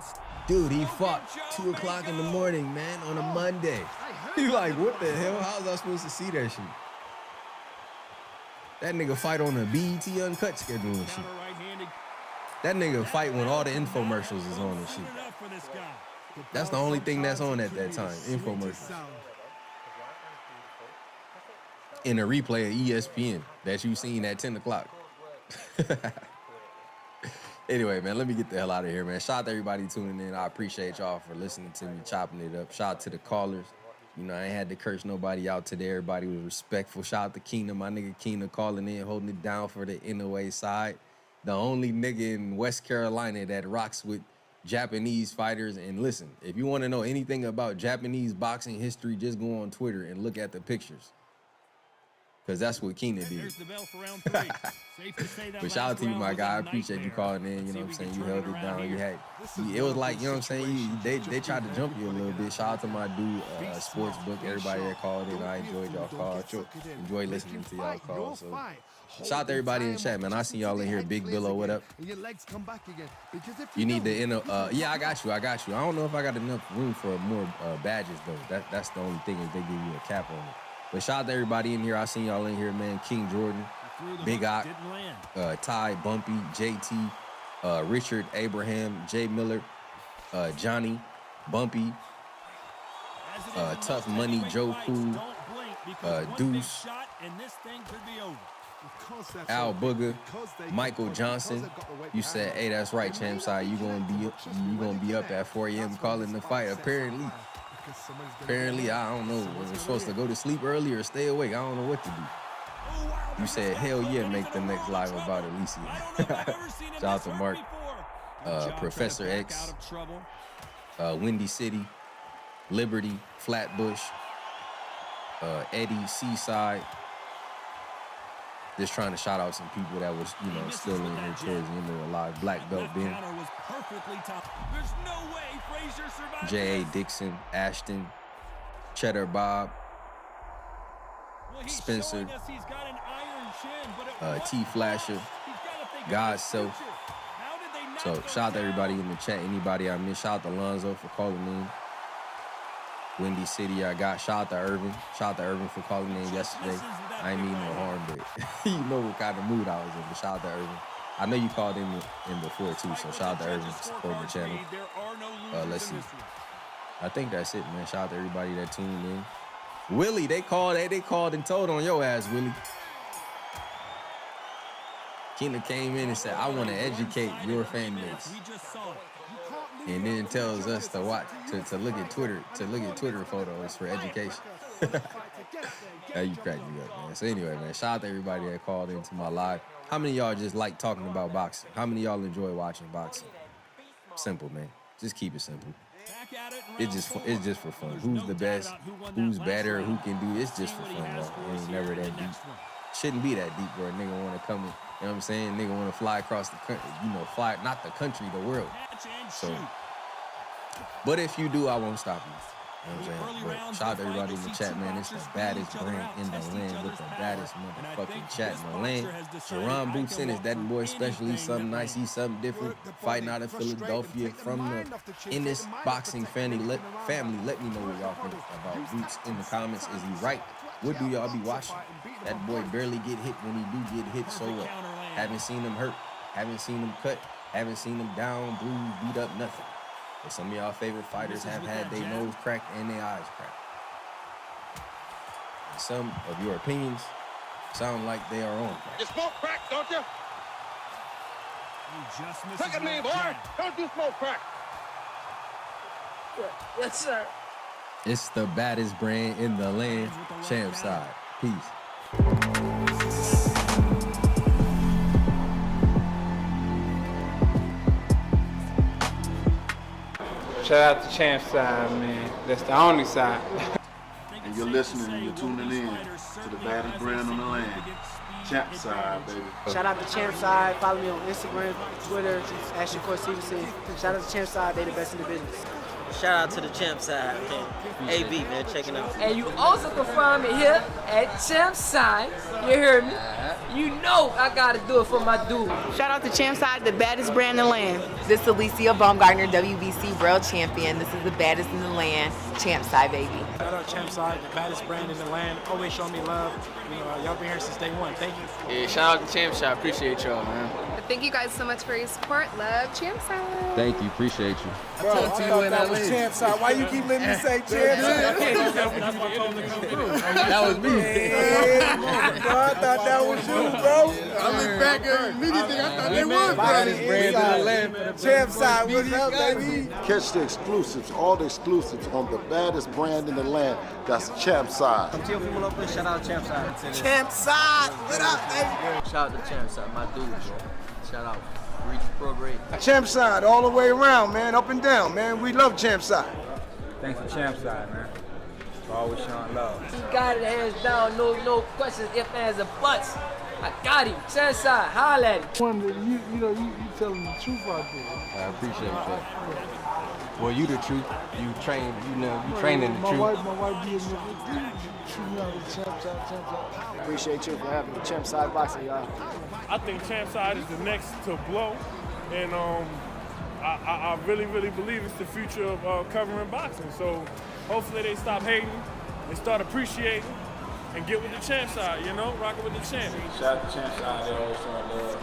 Dude, he fought 2 o'clock in the morning, man, on a Monday. You like, what the hell? How was I supposed to see that shit? That nigga fight on a BET Uncut schedule and shit. That nigga fight when all the infomercials is on and shit. That's the only thing that's on at that time, infomercials. In a replay of ESPN that you seen at 10 o'clock. Anyway, man, let me get the hell out of here, man. Shout out to everybody tuning in. I appreciate y'all for listening to me, chopping it up. Shout out to the callers. You know, I ain't had to curse nobody out today. Everybody was respectful. Shout out to Keena, my nigga Keena calling in, holding it down for the NOA side. The only nigga in West Carolina that rocks with Japanese fighters. And listen, if you want to know anything about Japanese boxing history, just go on Twitter and look at the pictures. Because that's what Keena did. There's the bell for round 3. Safe to say that But shout out to you, last my round guy. I was a appreciate you nightmare. calling in. You know what I'm saying? You held it down. You Here. had, it was like, you know what I'm saying? They tried to jump you a little bit. Shout out to my dude, Sportsbook. Everybody that called in. I enjoyed y'all calls. Enjoy listening to y'all calls. So shout out to everybody in the chat, man. I see y'all in here. Big Billo, what up? You need the yeah, I got you. I don't know if I got enough room for more badges though. That's the only thing is they give you a cap on it. But shout out to everybody in here. I seen y'all in here, man. King Jordan, Big Ock, Ty, Bumpy, JT, Richard, Abraham, Jay Miller, Johnny, Bumpy, Tough Money, Joe Cool, Deuce, Al Booger, Michael Johnson. You said, hey, that's right, champ side. You gonna be up at 4 a.m. calling the fight. Apparently, I don't know. Was I supposed to go to sleep early or stay awake? I don't know what to do. You said, hell yeah, make the next live about Alicia. Shout out to Mark, Professor X, Windy City, Liberty, Flatbush, Eddie, Seaside. Just trying to shout out some people that was, you know, still in here towards the end of the live. Black Belt Ben. J.A. Dixon, Ashton, Cheddar Bob, Spencer, T. Flasher, God's Self. So shout out to everybody in the chat. Anybody I missed, shout out to Lonzo for calling in. Windy City, I got. Shout out to Irvin. Shout out to Irvin for calling in yesterday. I ain't mean no harm, but you know what kind of mood I was in. But shout out to Irvin. I know you called in before too, so shout out to Irvin for supporting the channel. Let's see. I think that's it, man. Shout out to everybody that tuned in. Willie, they called and told on your ass, Willie. Keena came in and said, I want to educate your fan base. And then tells us to watch, to look at Twitter photos for education. Now you crack me up, man. So anyway, man, shout out to everybody that called into my live. How many of y'all just like talking about boxing? How many of y'all enjoy watching boxing? Simple, man. Just keep it simple. It's just for fun. Who's the best? Who's better? Who can do? It's just for fun, y'all. It ain't never that deep. Shouldn't be that deep where a nigga want to come in. You know what I'm saying? Nigga want to fly across the country. You know, fly not the country, the world. So, but if you do, I won't stop you. You know what I'm saying? But shout out to everybody in the chat, man. It's the baddest brand in the land with the baddest motherfucking chat in the land. Jerron Bootson is that boy, especially something nice. He's something different. Fighting out of Philadelphia from the Ennis boxing family. Let me know what y'all think about Boots in the comments. Is he right? What do y'all be watching? That boy barely get hit when he do get hit. So what? Haven't seen him hurt. Haven't seen him cut. Haven't seen him down, bruised, beat up, nothing. But some of y'all favorite fighters have had their nose cracked and their eyes cracked. And some of your opinions sound like they are on crack. You smoke crack, don't you? Look at me, boy. Don't you smoke crack. Yes, sir. It's the baddest brand in the land. Champ side. Peace. Shout out to Champ side, man. That's the only side. And you're listening and you're tuning in to the baddest brand on the land. Champ side, baby. Shout out to Champ Side. Follow me on Instagram, Twitter, Ashton Court Stevenson. Shout out to Champ Side. They the best in the business. Shout out to the Champ Side, man. AB, man, checking out. And you also can find me here at Champ Side. You heard me? You know I gotta do it for my dude. Shout out to Champ Side, the baddest brand in the land. This is Alicia Baumgartner, WBC World Champion. This is the baddest in the land. Champ Side, baby. Shout out Champ Side, the baddest brand in the land. Always show me love. You know, y'all been here since day one. Thank you. Yeah, shout out to Champ Side. Appreciate y'all, man. Thank you guys so much for your support. Love Champ Side. Thank you. Appreciate you. Bro, I thought that was Champ Side. Why you keep letting me say Champ Side? That was me. I thought that was you, bro. I look back at immediately. I thought they was Baddest brand in the land. Champ Side, what's up, baby? Catch the exclusives, all the exclusives on the baddest brand in the land. That's Champ Side. Shout out to Champ Side. Champ Side, what up, baby? Shout out to Champ Side, my dude, bro. Shout out. Reach Pro Grade. Champ Side, all the way around, man, up and down, man. We love Champ Side. Thanks for Champ Side, man. For always showing love. He got it hands down, no questions, ifs, ands, or buts. I got him. Champ Side, holla at him. You telling the truth out there. I appreciate that. Well, you the truth. You train, you training the truth. My wife be a nigga. Champ Side. Appreciate you for having the Champ Side boxing, y'all. I think Champ Side is the next to blow, and I really believe it's the future of covering boxing. So hopefully they stop hating and start appreciating and get with the Champ Side, you know, rocking with the champ. Shout out to Champ Side. They always showing love.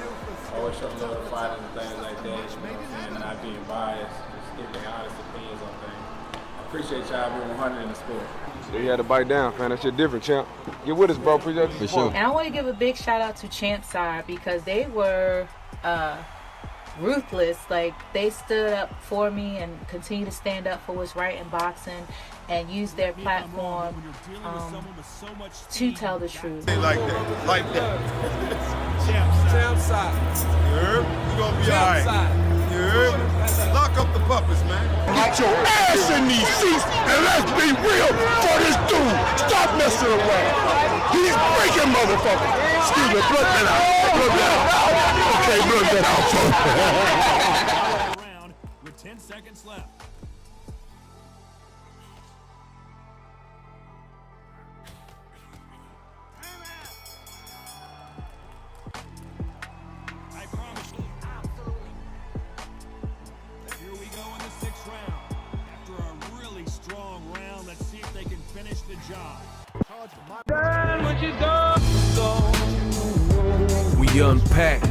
Always showing love to fighters and things like that. You know what I'm saying? Not being biased. Just giving their honest opinions on things. I appreciate y'all being 100 in the sport. So you had to bite down, man. That shit different, champ. Get with us, bro. Appreciate you. For sure. And I want to give a big shout out to Champ Side because they were ruthless. Like, they stood up for me and continue to stand up for what's right in boxing and use their platform to tell the truth. Like that. Champ Side. You gonna be all right. Lock up the puppets, man. Get your ass in these seats and let's be real for this dude. Stop messing around. He's breaking motherfuckers. Excuse me, blood that out. Okay, blood that out. Round with 10 seconds left. I promise you. Here we go in the 6th round. After a really strong round, let's see if they can finish the job. We unpack.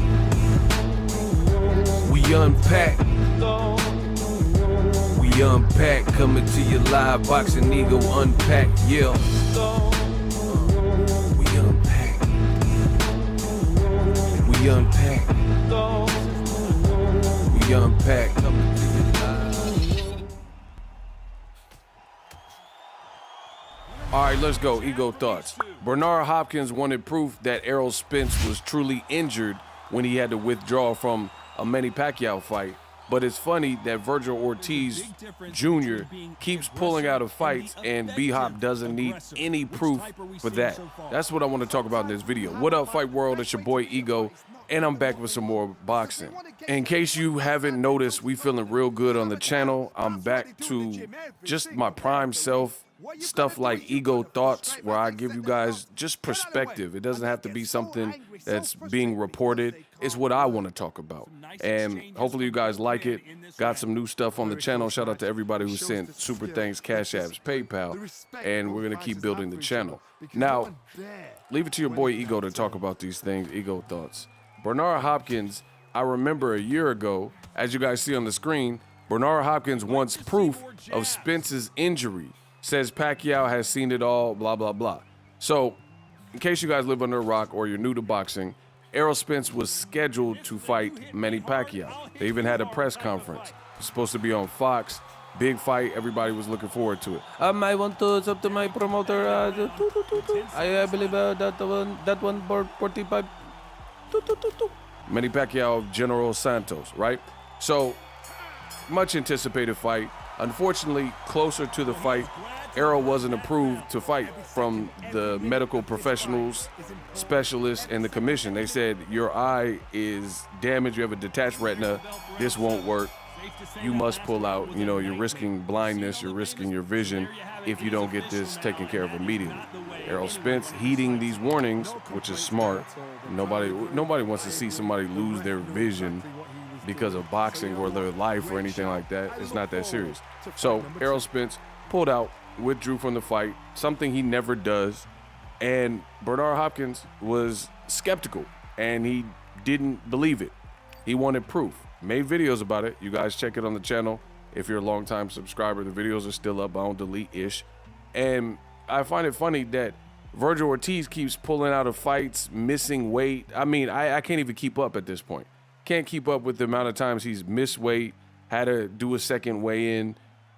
We unpack. We unpack. Coming to you live, boxing ego unpack. Yeah. We unpack. We unpack. We unpack. Coming to you live. All right, let's go. Ego thoughts. Bernard Hopkins wanted proof that Errol Spence was truly injured when he had to withdraw from a Manny Pacquiao fight. But it's funny that Virgil Ortiz Jr. keeps pulling out of fights and B-Hop doesn't need any proof for that. That's what I want to talk about in this video. What up, Fight World? It's your boy Ego, and I'm back with some more boxing. In case you haven't noticed, we feeling real good on the channel. I'm back to just my prime self. Stuff like Ego Thoughts, where I give you guys just perspective. It doesn't have to be something that's being reported. It's what I want to talk about. And hopefully you guys like it. Got some new stuff on the channel. Shout out to everybody who sent super thanks, Cash Apps, PayPal. And we're going to keep building the channel. Now, leave it to your boy Ego to talk about these things, Ego Thoughts. Bernard Hopkins, I remember a year ago, as you guys see on the screen, Bernard Hopkins wants proof of Spence's injury. Says Pacquiao has seen it all, blah, blah, blah. So, in case you guys live under a rock or you're new to boxing, Errol Spence was scheduled to fight Manny Pacquiao. They even had a press conference. It was supposed to be on Fox. Big fight. Everybody was looking forward to it. I want to up to my promoter. I believe that one for 45. Manny Pacquiao, General Santos, right? So, much anticipated fight. Unfortunately, closer to the fight, Errol wasn't approved to fight from the medical professionals, specialists, and the commission. They said, your eye is damaged, you have a detached retina, this won't work. You must pull out. You know, you're risking blindness, you're risking your vision if you don't get this taken care of immediately. Errol Spence heeding these warnings, which is smart. Nobody wants to see somebody lose their vision because of boxing or their life or anything like that. It's not that serious. So Errol Spence pulled out, withdrew from the fight, something he never does. And Bernard Hopkins was skeptical, and he didn't believe it. He wanted proof. Made videos about it. You guys check it on the channel. If you're a longtime subscriber, the videos are still up. I don't delete-ish. And I find it funny that Virgil Ortiz keeps pulling out of fights, missing weight. I mean, I can't even keep up at this point. Can't keep up with the amount of times he's missed weight, had to do a second weigh-in,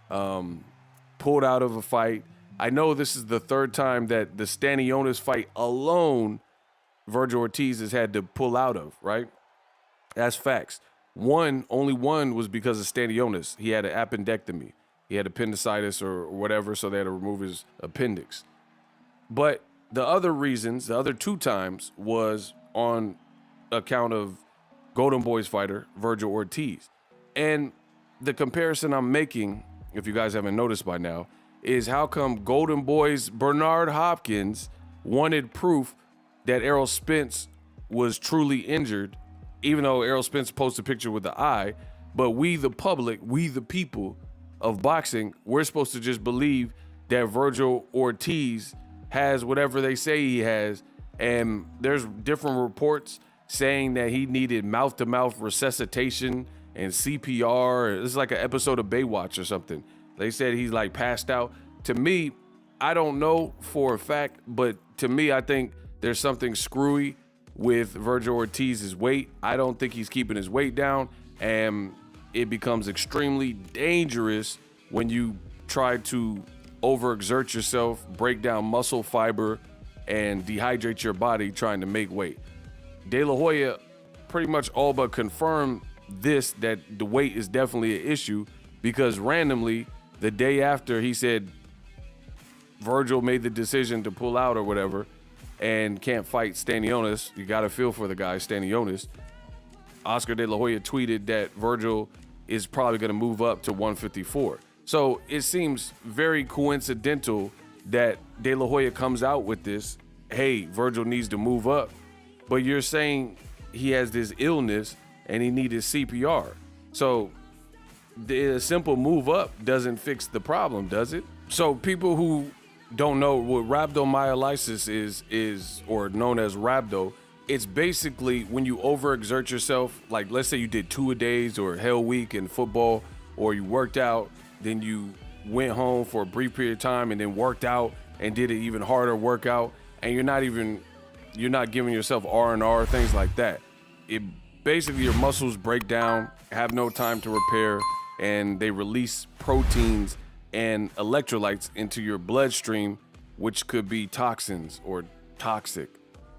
pulled out of a fight. I know this is the third time that the Stanionis fight alone Virgil Ortiz has had to pull out of, right? That's facts. Only one was because of Stanionis. He had an appendectomy. He had appendicitis or whatever, so they had to remove his appendix. But the other reasons, the other two times, was on account of Golden Boy's fighter, Virgil Ortiz. And the comparison I'm making, if you guys haven't noticed by now, is how come Golden Boy's Bernard Hopkins wanted proof that Errol Spence was truly injured, even though Errol Spence posted a picture with the eye, but we, the public, we, the people of boxing, we're supposed to just believe that Virgil Ortiz has whatever they say he has, and there's different reports saying that he needed mouth-to-mouth resuscitation and CPR. It's like an episode of Baywatch or something. They said he's like passed out. To me, I don't know for a fact, but to me, I think there's something screwy with Virgil Ortiz's weight. I don't think he's keeping his weight down, and it becomes extremely dangerous when you try to overexert yourself, break down muscle fiber, and dehydrate your body trying to make weight. De La Hoya pretty much all but confirmed this, that the weight is definitely an issue, because randomly, the day after he said Virgil made the decision to pull out or whatever, and can't fight Stanionis. You got to feel for the guy, Stanionis. Oscar De La Hoya tweeted that Virgil is probably going to move up to 154. So it seems very coincidental that De La Hoya comes out with this, hey, Virgil needs to move up. But you're saying he has this illness and he needed CPR. So the simple move up doesn't fix the problem, does it? So people who don't know what rhabdomyolysis is, or known as rhabdo, it's basically when you overexert yourself. Like, let's say you did 2-a-days or Hell Week in football, or you worked out, then you went home for a brief period of time and then worked out and did an even harder workout, and you're not giving yourself R&R, things like that. It basically, your muscles break down, have no time to repair, and they release proteins and electrolytes into your bloodstream, which could be toxins or toxic.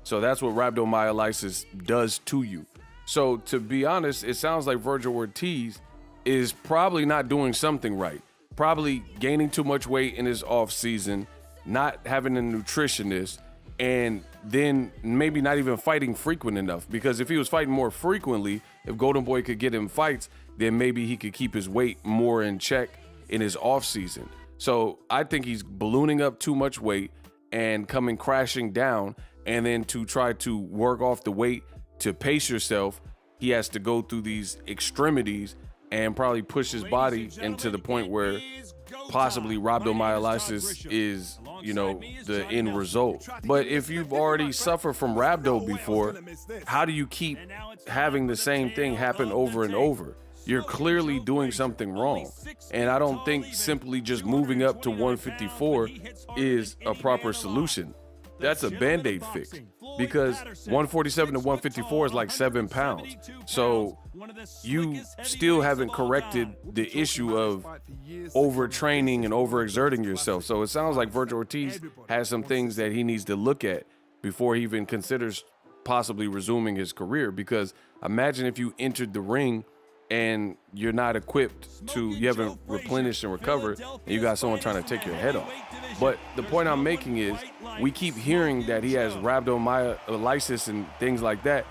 So that's what rhabdomyolysis does to you. So to be honest, it sounds like Virgil Ortiz is probably not doing something right. Probably gaining too much weight in his off season, not having a nutritionist, and then maybe not even fighting frequent enough. Because if he was fighting more frequently, if Golden Boy could get him fights, then maybe he could keep his weight more in check in his off season. So I think he's ballooning up too much weight and coming crashing down. And then to try to work off the weight to pace yourself, he has to go through these extremities and probably push his body into the point where possibly rhabdomyolysis is, the end result. But if you've already suffered from rhabdo before, how do you keep having the same thing happen over and over? You're clearly doing something wrong. And I don't think simply just moving up to 154 is a proper solution. that's a Band-Aid fix, because 147 to 154 is like 7 pounds. So you still haven't corrected the issue of overtraining and overexerting yourself. So it sounds like Vergil Ortiz has some things that he needs to look at before he even considers possibly resuming his career. Because imagine if you entered the ring and you're not equipped you haven't replenished and recovered, and you got someone trying to take your head off. But the point I'm making is, we keep hearing that he has rhabdomyolysis and things like that,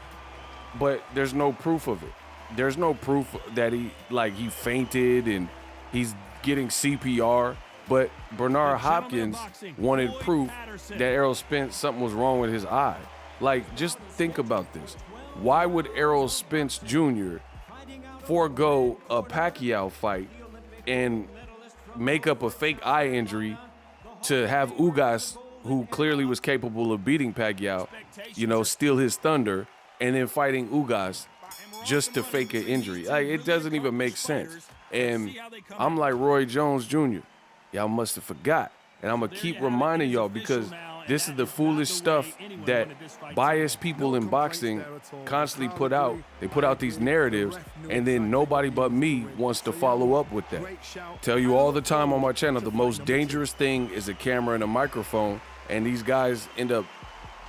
but there's no proof of it. There's no proof that he fainted and he's getting CPR. But Bernard Hopkins wanted proof that Errol Spence, something was wrong with his eye. Like, just think about this. Why would Errol Spence Jr. forego a Pacquiao fight and make up a fake eye injury to have Ugas, who clearly was capable of beating Pacquiao, steal his thunder, and then fighting Ugas just to fake an injury? Like, it doesn't even make sense. And I'm like Roy Jones Jr. Y'all must have forgot. And I'm going to keep reminding y'all, because this is the foolish stuff that biased people in boxing constantly put out. They put out these narratives, and then nobody but me wants to follow up with that. Tell you all the time on my channel, the most dangerous thing is a camera and a microphone, and these guys end up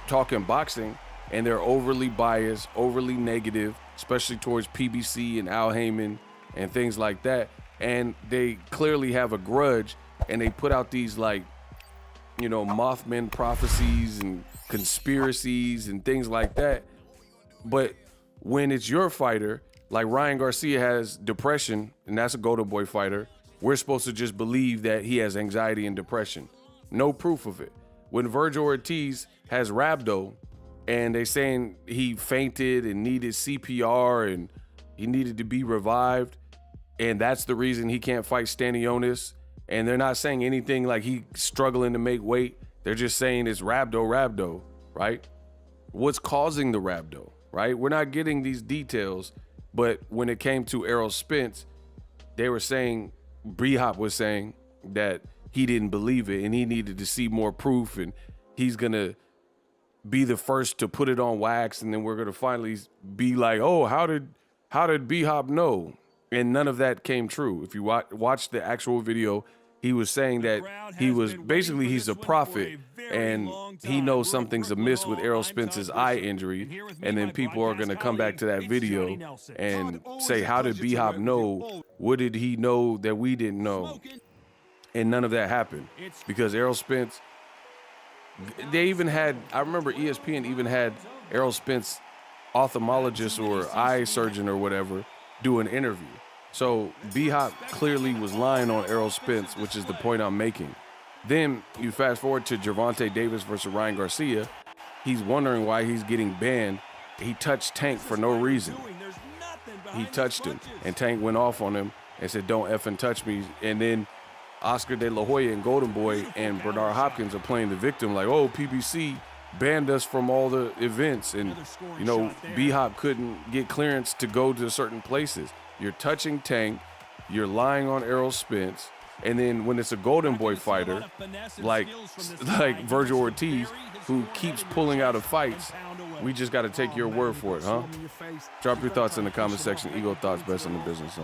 talking boxing, and they're overly biased, overly negative, especially towards PBC and Al Heyman and things like that. And they clearly have a grudge, and they put out these Mothman prophecies and conspiracies and things like that. But when it's your fighter, like Ryan Garcia has depression, and that's a Golden Boy fighter, we're supposed to just believe that he has anxiety and depression. No proof of it. When Vergil Ortiz has rhabdo, and they saying he fainted and needed CPR and he needed to be revived, and that's the reason he can't fight Stanionis, and they're not saying anything like he's struggling to make weight. They're just saying it's rhabdo, right? What's causing the rhabdo, right? We're not getting these details, but when it came to Errol Spence, they were saying, B-Hop was saying that he didn't believe it and he needed to see more proof, and he's gonna be the first to put it on wax, and then we're gonna finally be like, oh, how did B-Hop know? And none of that came true. If you watch the actual video, he was saying that he's a prophet, and he knows something's amiss with Errol Spence's eye injury. And then people are going to come back to that video and say, how did B-Hop know? What did he know that we didn't know? And none of that happened, because Errol Spence, I remember ESPN even had Errol Spence ophthalmologist or eye surgeon or whatever do an interview. So B-Hop clearly was lying on Errol Spence, which is the point I'm making. Then you fast forward to Gervonta Davis versus Ryan Garcia. He's wondering why he's getting banned. He touched Tank for no reason. He touched him, and Tank went off on him and said, don't effing touch me. And then Oscar De La Hoya and Golden Boy and Bernard Hopkins are playing the victim, like, oh, PBC banned us from all the events, and B-Hop couldn't get clearance to go to certain places. You're touching Tank, you're lying on Errol Spence, and then when it's a Golden Boy fighter like Vergil Ortiz, who keeps pulling out of fights, we just got to take your word for it, huh? Drop your thoughts in the comment section. Ego Thoughts, best in the business.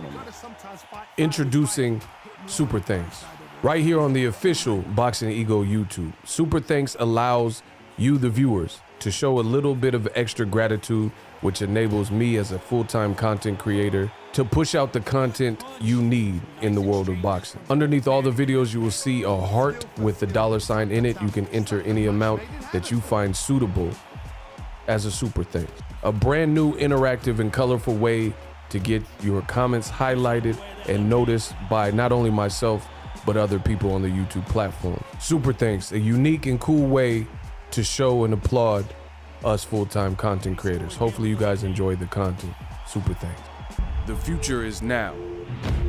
Introducing Super Thanks, right here on the official Boxing Ego YouTube. Super Thanks allows you, the viewers, to show a little bit of extra gratitude, which enables me as a full-time content creator to push out the content you need in the world of boxing. Underneath all the videos, you will see a heart with the $sign in it. You can enter any amount that you find suitable as a super thanks. A brand new, interactive, and colorful way to get your comments highlighted and noticed by not only myself, but other people on the YouTube platform. Super thanks, a unique and cool way to show and applaud us full-time content creators. Hopefully you guys enjoy the content. Super thanks. The future is now.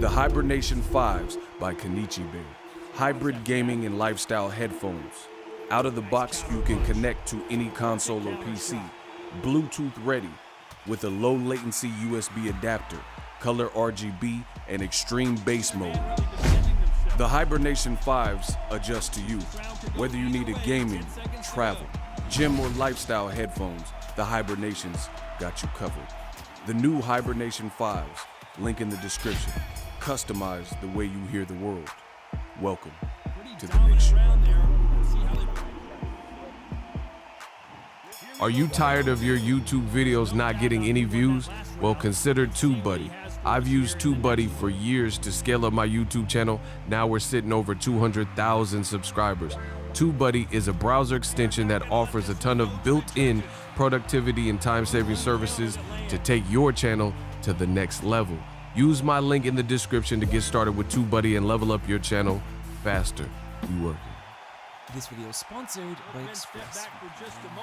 The Hibernation 5s by Kenichi Bear. Hybrid gaming and lifestyle headphones. Out of the box, you can connect to any console or PC. Bluetooth ready with a low latency USB adapter, color RGB, and extreme bass mode. The Hibernation 5s adjust to you. Whether you need a gaming, travel, gym or lifestyle headphones, the Hibernation's got you covered. The new Hibernation Files, link in the description. Customize the way you hear the world. Welcome to the nation. Are you tired of your YouTube videos not getting any views? Well, consider TubeBuddy. I've used TubeBuddy for years to scale up my YouTube channel. Now we're sitting over 200,000 subscribers. TubeBuddy is a browser extension that offers a ton of built-in productivity and time-saving services to take your channel to the next level. Use my link in the description to get started with TubeBuddy and level up your channel faster. You working. This video is sponsored by Express.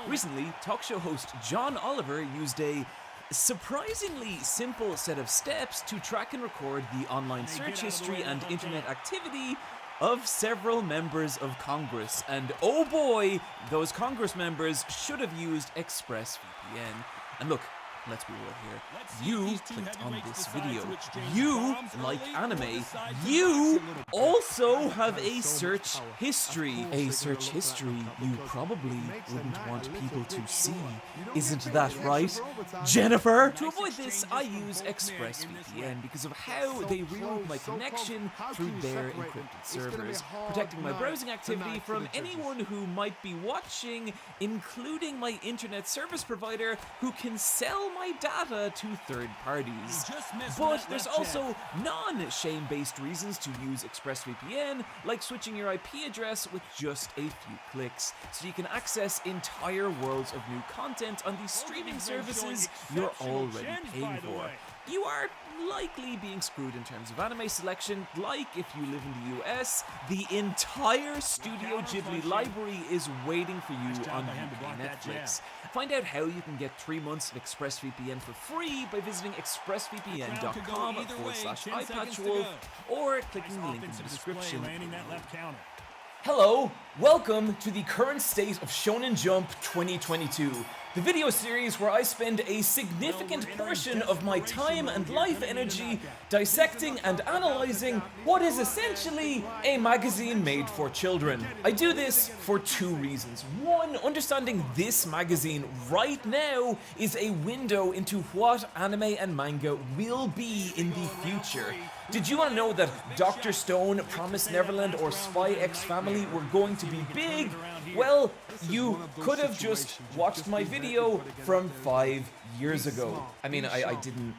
Recently, talk show host John Oliver used a surprisingly simple set of steps to track and record the online search history and internet activity of several members of Congress. And oh boy, those Congress members should have used ExpressVPN. And look, let's be real here. You clicked on this video. You like anime. You also have a search history. A search history you probably wouldn't want people to see. Isn't that right, Jennifer? To avoid this, I use ExpressVPN because of how they reroute my connection through their encrypted servers, protecting my browsing activity from anyone who might be watching, including my internet service provider who can sell my data to third parties. But there's also non-shame-based reasons to use ExpressVPN, like switching your IP address with just a few clicks, so you can access entire worlds of new content on these streaming services you're already paying for. You are likely being screwed in terms of anime selection, like if you live in the US, the entire Studio Ghibli library is waiting for you on UK Netflix. Find out how you can get 3 months of ExpressVPN for free by visiting expressvpn.com/iPatchWolf or clicking the link in the description. Hello, welcome to the current state of Shonen Jump 2022, the video series where I spend a significant portion of my time and life energy dissecting and analyzing what is essentially a magazine made for children. I do this for 2 reasons. One, understanding this magazine right now is a window into what anime and manga will be in the future. Did you want to know that Dr. Stone, Promised Neverland, or Spy X Family were going to be big? Well, you could have just watched my video from 5 years ago. I mean, I didn't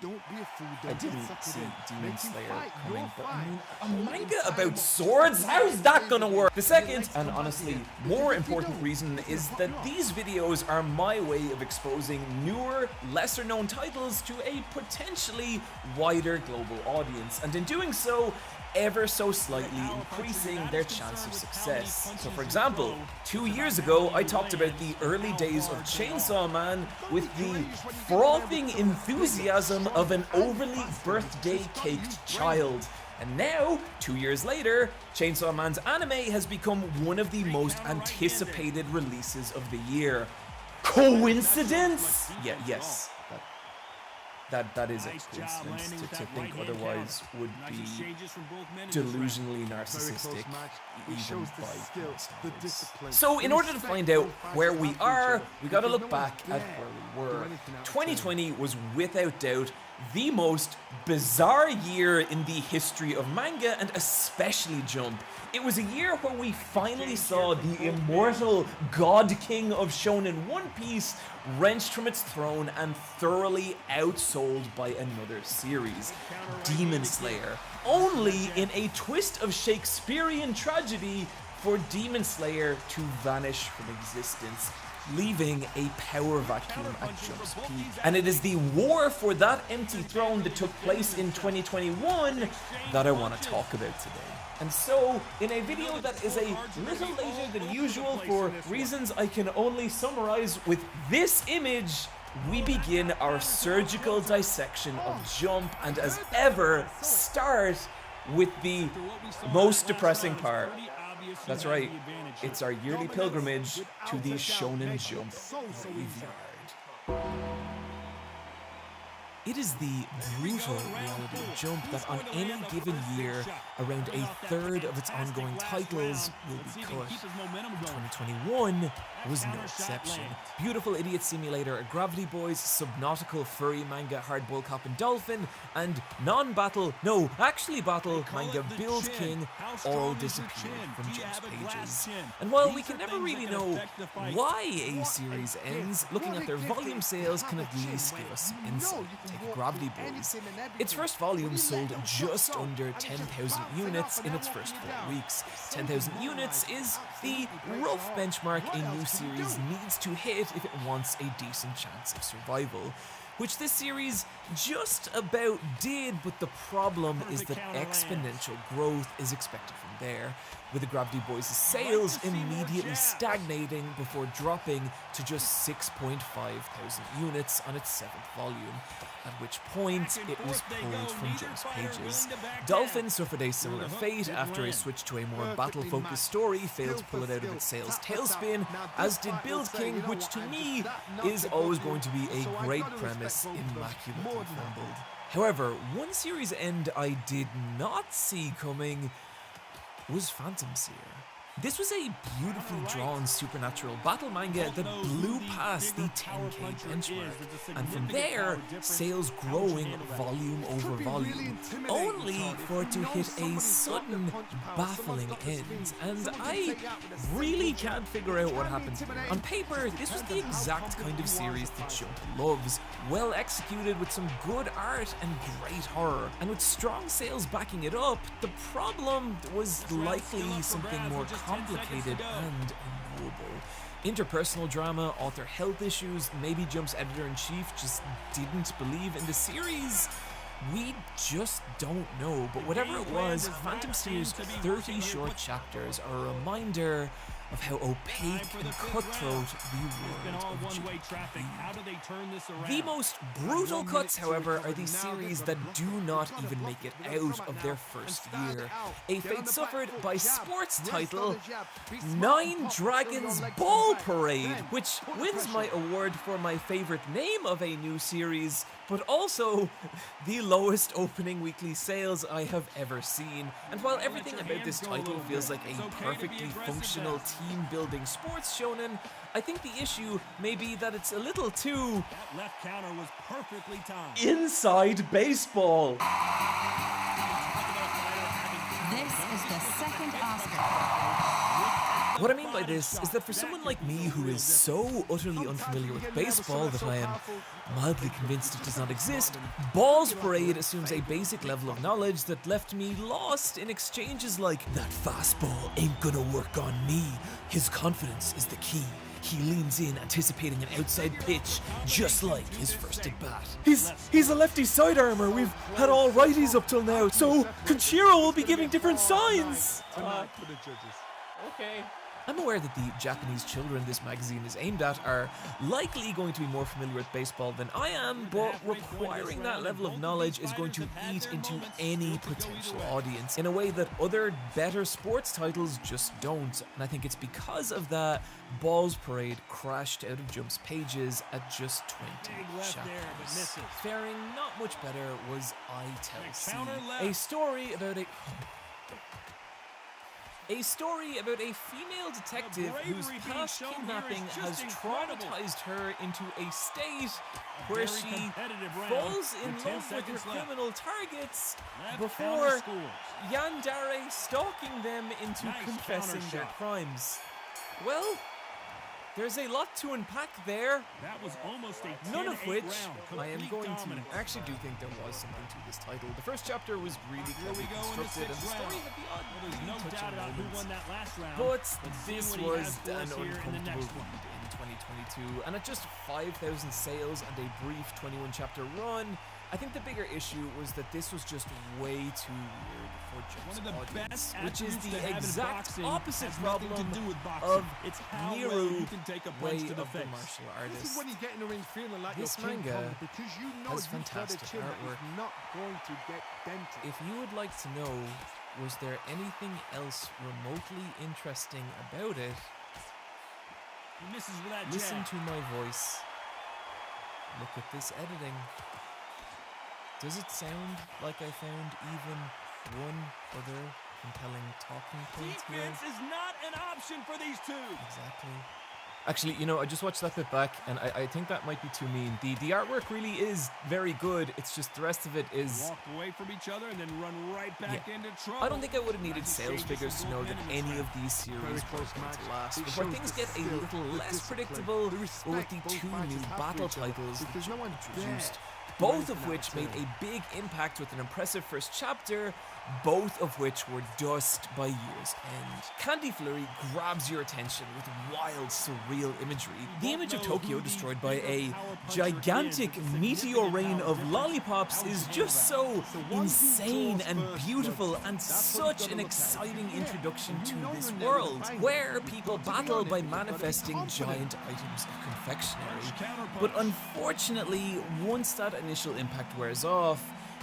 see Demon Slayer coming, but I mean, a manga about swords? How's that gonna work? The second, and honestly more important reason, is that these videos are my way of exposing newer, lesser known titles to a potentially wider global audience, and in doing so, ever so slightly increasing their chance of success. So for example, 2 years ago, I talked about the early days of Chainsaw Man with the frothing enthusiasm of an overly birthday-caked child. And now, 2 years later, Chainsaw Man's anime has become one of the most anticipated releases of the year. Coincidence? Yeah, yes. That is a coincidence. To think otherwise would be delusionally narcissistic, even by standards. So in order to find out where we are, we gotta look back at where we were. 2020 was without doubt the most bizarre year in the history of manga, and especially Jump. It was a year where we finally saw the immortal God King of Shonen One Piece wrenched from its throne and thoroughly outsold by another series, Demon Slayer, only in a twist of Shakespearean tragedy for Demon Slayer to vanish from existence, leaving a power vacuum at Jump's peak. And it is the war for that empty throne that took place in 2021 that I want to talk about today. And so, in a video that is a little later than usual for reasons I can only summarize with this image, we begin our surgical dissection of Jump, and as ever, start with the most depressing part. That's right, it's our yearly pilgrimage to the Shonen Jump graveyard. It is the brutal reality of Jump that on any given year, around a third of its ongoing titles will be cut. 2021 was no exception. Beautiful Idiot Simulator, a Gravity Boys, Subnautical Furry manga Hardball Cop and Dolphin, and battle manga Build King all disappeared from Jump's pages. And while we can never really know why a series ends, looking at their volume sales can at least give us some insight. Take Gravity Boys. Its first volume sold just under 10,000 units in its first 4 weeks. 10,000 units is the rough benchmark a new series needs to hit if it wants a decent chance of survival, which this series just about did, but the problem is that exponential growth is expected from there, with the Gravity Boys' sales immediately stagnating before dropping to just 6,500 units on its 7th volume, at which point it was pulled from Jump's pages. Dolphin suffered a similar fate after a switch to a more battle-focused story failed to pull it out of its sales tailspin, as did Build King, which to me is always going to be a great premise, immaculately fumbled. However, one series end I did not see coming was Phantom Seer. This was a beautifully drawn supernatural battle manga that blew past the 10k benchmark, and from there, sales growing volume over volume, only for it to hit a sudden, baffling end, and I really can't figure out what happened here. On paper, this was the exact kind of series that Jump loves, well executed with some good art and great horror, and with strong sales backing it up. The problem was likely something more complicated and unknowable. Interpersonal drama, author health issues, maybe Jump's editor-in-chief just didn't believe in the series. We just don't know, but whatever it was, Phantom Seer's 30 short chapters are a reminder of how opaque and cutthroat the world of Jump can be. The most brutal cuts, however, are the series that do not even make it out of their first year. A fate suffered by sports title 9 Dragons Ball Parade, which wins my award for my favorite name of a new series, but also the lowest opening weekly sales I have ever seen. And while everything about this title feels like a perfectly functional team-building sports shonen, I think the issue may be that it's a little too That left counter was perfectly timed. inside baseball. This is the second Oscar. What I mean by this is that for someone like me who is so utterly unfamiliar with baseball that I am mildly convinced it does not exist, Balls Parade assumes a basic level of knowledge that left me lost in exchanges like, "That fastball ain't gonna work on me. His confidence is the key. He leans in, anticipating an outside pitch, just like his first at-bat. He's a lefty sidearmer. We've had all righties up till now, so Conchiro will be giving different signs." Okay. I'm aware that the Japanese children this magazine is aimed at are likely going to be more familiar with baseball than I am, but requiring that level of knowledge is going to eat into any potential audience in a way that other better sports titles just don't. And I think it's because of that Balls Parade crashed out of Jump's pages at just 20 chapters. Faring not much better was I Tell C, a story about a female detective whose past kidnapping has traumatized her into a state where she falls in love with her criminal targets before yandere stalking them into confessing their crimes. Well, there's a lot to unpack there, none of which I am going to. I actually do think there was something to this title. The first chapter was really cleverly constructed, and the story had the odd touching moments. But this was an uncomfortable read in 2022, and at just 5,000 sales and a brief 21-chapter run, I think the bigger issue was that this was just way too weird for Jump's audience, which is the exact opposite problem of Niru, Way of the Martial Artist. This manga has fantastic artwork. If you would like to know, was there anything else remotely interesting about it, listen to my voice, look at this editing. Does it sound like I found even one other compelling talking point here? Defense is not an option for these two. Exactly. Actually, you know, I just watched that bit back, and I think that might be too mean. The artwork really is very good. It's just the rest of it is... Walk away from each other and then run right back into trouble. I don't think I would have needed sales figures to know that any of these series were going to last. Before things get a little less predictable, or with the two new battle titles that Jump introduced, both of which made a big impact with an impressive first chapter, both of which were dust by year's end. Candy Flurry grabs your attention with wild, surreal imagery. The image of Tokyo destroyed by a gigantic meteor rain of lollipops is just so insane and beautiful, and such an exciting introduction to this world, where people battle by manifesting giant items of confectionery. But unfortunately, once that initial impact wears off,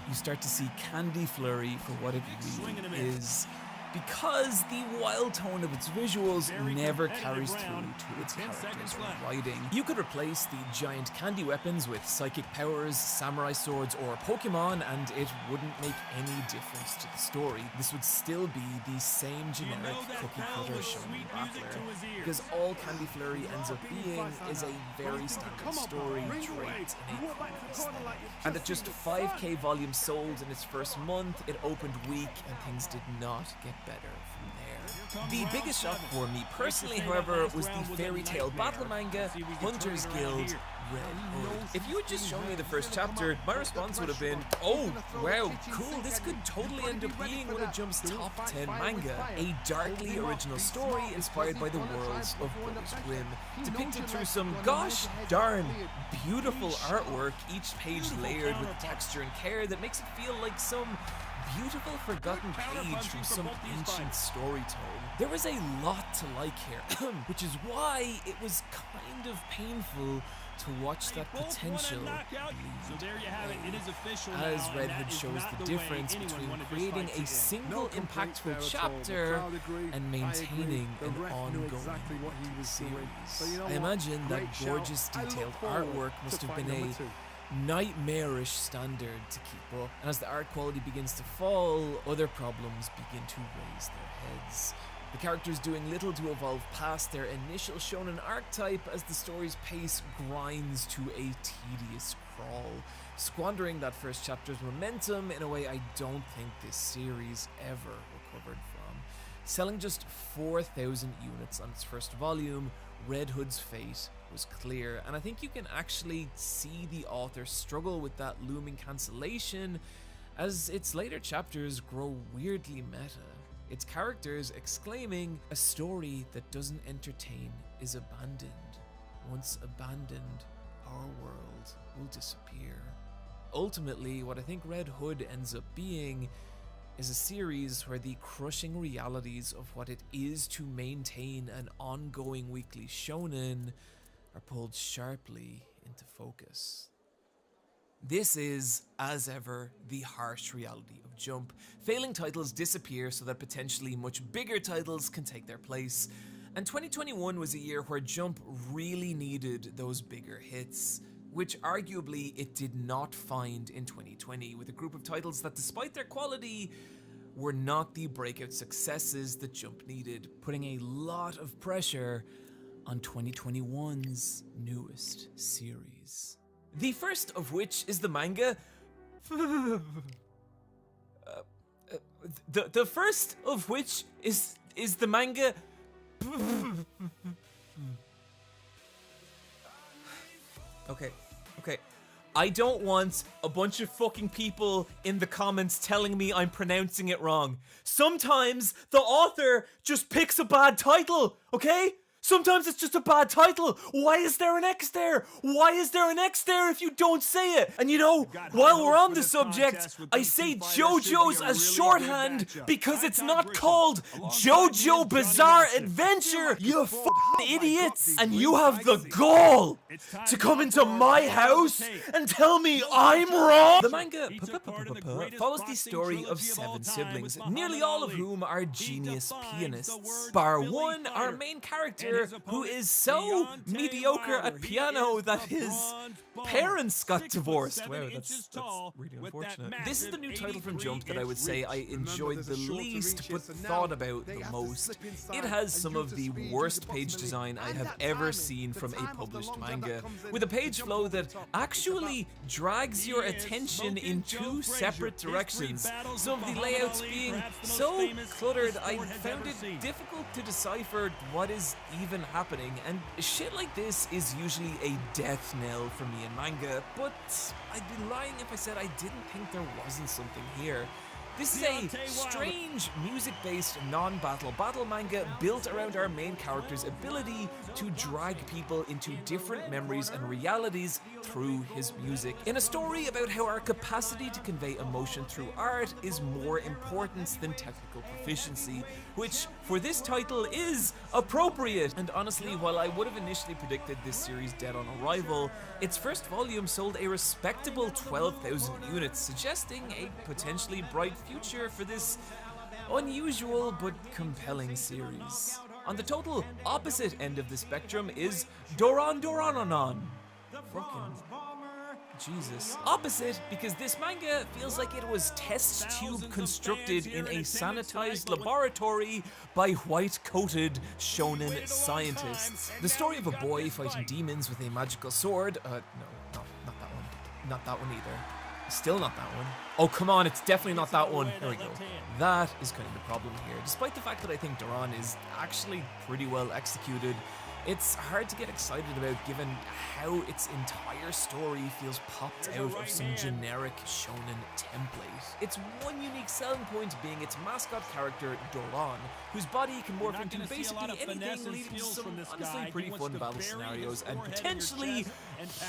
you start to see Candy Flurry for what it really is, because the wild tone of its visuals never carries through to its characters or writing. You could replace the giant candy weapons with psychic powers, samurai swords, or Pokemon, and it wouldn't make any difference to the story. This would still be the same generic cookie-cutter shonen battler, because all Candy Flurry ends up being is a very standard story draped in a cool aesthetic. And at just 5k volumes sold in its first month, it opened weak, and things did not get better from there. The biggest shock for me personally, however, was the fairy tale battle manga Hunter's Guild Red Hood. If you had just shown me the first chapter, my response would have been, oh, wow, cool, this could totally end up being one of Jump's top 10 manga. A darkly original story inspired by the worlds of Brothers Grimm, depicted through some gosh darn beautiful artwork, each page layered with texture and care that makes it feel like some beautiful forgotten page from some ancient story tome. There was a lot to like here, which is why it was kind of painful to watch that potential as Red Hood shows the difference between creating a single impactful chapter and maintaining an ongoing series. I imagine that gorgeous detailed artwork must have been a nightmarish standard to keep up, and as the art quality begins to fall, other problems begin to raise their heads. The characters doing little to evolve past their initial shonen archetype as the story's pace grinds to a tedious crawl, squandering that first chapter's momentum in a way I don't think this series ever recovered from. Selling just 4,000 units on its first volume, Red Hood's fate was clear, and I think you can actually see the author struggle with that looming cancellation as its later chapters grow weirdly meta. Its characters exclaiming, "A story that doesn't entertain is abandoned. Once abandoned, our world will disappear." Ultimately, what I think Red Hood ends up being is a series where the crushing realities of what it is to maintain an ongoing weekly shonen are pulled sharply into focus. This is, as ever, the harsh reality of Jump. Failing titles disappear so that potentially much bigger titles can take their place. And 2021 was a year where Jump really needed those bigger hits, which arguably it did not find in 2020, with a group of titles that, despite their quality, were not the breakout successes that Jump needed, putting a lot of pressure on 2021's newest series. The first of which is the manga. The first of which is the manga. Okay. I don't want a bunch of fucking people in the comments telling me I'm pronouncing it wrong. Sometimes the author just picks a bad title, okay? Sometimes it's just a bad title. Why is there an X there? Why is there an X there if you don't say it? And you know, while we're on the subject, I say JoJo's as shorthand because it's not called JoJo Bizarre Adventure, you idiots, and you have the gall to come into my house and tell me I'm wrong? The manga follows the story of 7 siblings, nearly all of whom are genius pianists. Bar one, our main character, who is so mediocre at piano that his parents got divorced. Wow, that's really unfortunate. This is the new title from Jump that I would say I enjoyed the least but thought about the most. It has some of the worst page design I have ever seen from a published manga, with a page flow that actually drags your attention in 2 separate directions. Some of the layouts being so cluttered, I found it difficult to decipher what is even happening, and shit like this is usually a death knell for me in manga, but I'd be lying if I said I didn't think there wasn't something here. This is a strange, music-based, non-battle battle manga built around our main character's ability to drag people into different memories and realities through his music. In a story about how our capacity to convey emotion through art is more important than technical proficiency, which, for this title, is appropriate. And honestly, while I would have initially predicted this series dead on arrival, its first volume sold a respectable 12,000 units, suggesting a potentially bright future for this unusual but compelling series. On the total opposite end of the spectrum is Doran. Fucking Jesus. Opposite, because this manga feels like it was test tube constructed in a sanitized laboratory by white-coated shonen scientists. The story of a boy fighting demons with a magical sword. No, not that one. Not that one either. Still not that one. Oh, come on, it's definitely not that one. There we go. That is kind of the problem here. Despite the fact that I think Doran is actually pretty well executed, it's hard to get excited about given how its entire story feels popped out of some generic shonen template. Its one unique selling point being its mascot character, Doran, whose body can morph into basically anything, leading to some honestly pretty fun battle scenarios and potentially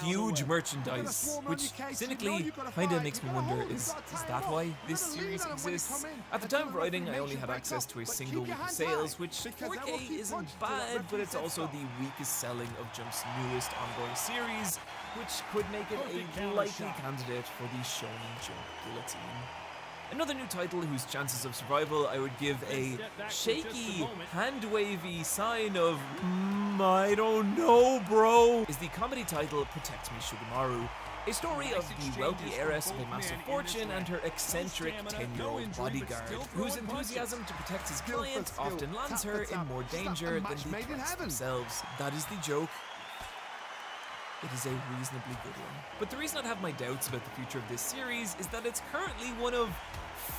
huge merchandise, which cynically kinda makes me wonder, is that why this series exists? At the time of writing, I only had access to a single week of sales, which 4K isn't bad, but it's also the weakest selling of Jump's newest ongoing series, which could make it a likely candidate for the Shonen Jump guillotine. Another new title whose chances of survival I would give a shaky, hand-wavy sign of, I don't know, bro, is the comedy title Protect Me, Sugemaru. A story of the wealthy heiress of a massive fortune and her eccentric 10-year-old bodyguard, whose enthusiasm to protect his client often lands her in more danger than the threats themselves. That is the joke. It is a reasonably good one. But the reason I have my doubts about the future of this series is that it's currently one of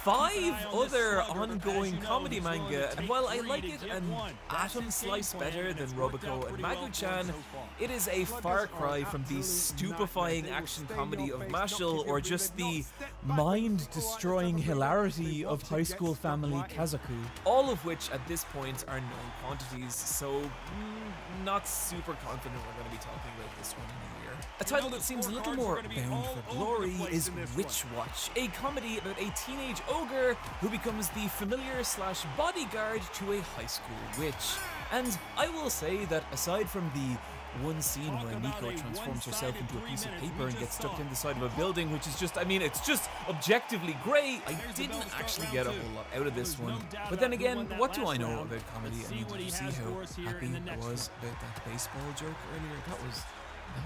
5 other ongoing comedy manga, and while I like it an atom slice better than Roboco and Magu-chan, it is a far cry from the stupefying action comedy of Mashle or just the mind-destroying hilarity of High School Family Kazoku, all of which at this point are known quantities, so not super confident we're going to be talking about this one in a year. A title that seems a little more bound for glory is Witch Watch, a comedy about a teenage ogre who becomes the familiar/bodyguard to a high school witch. And I will say that aside from the one scene where Nico transforms herself into a piece of paper and gets stuck in the side of a building, which is just, I mean, it's just objectively great, I didn't actually get a whole lot out of this one. But then again, what do I know about comedy? I mean, did you see how happy I was about that baseball joke earlier? That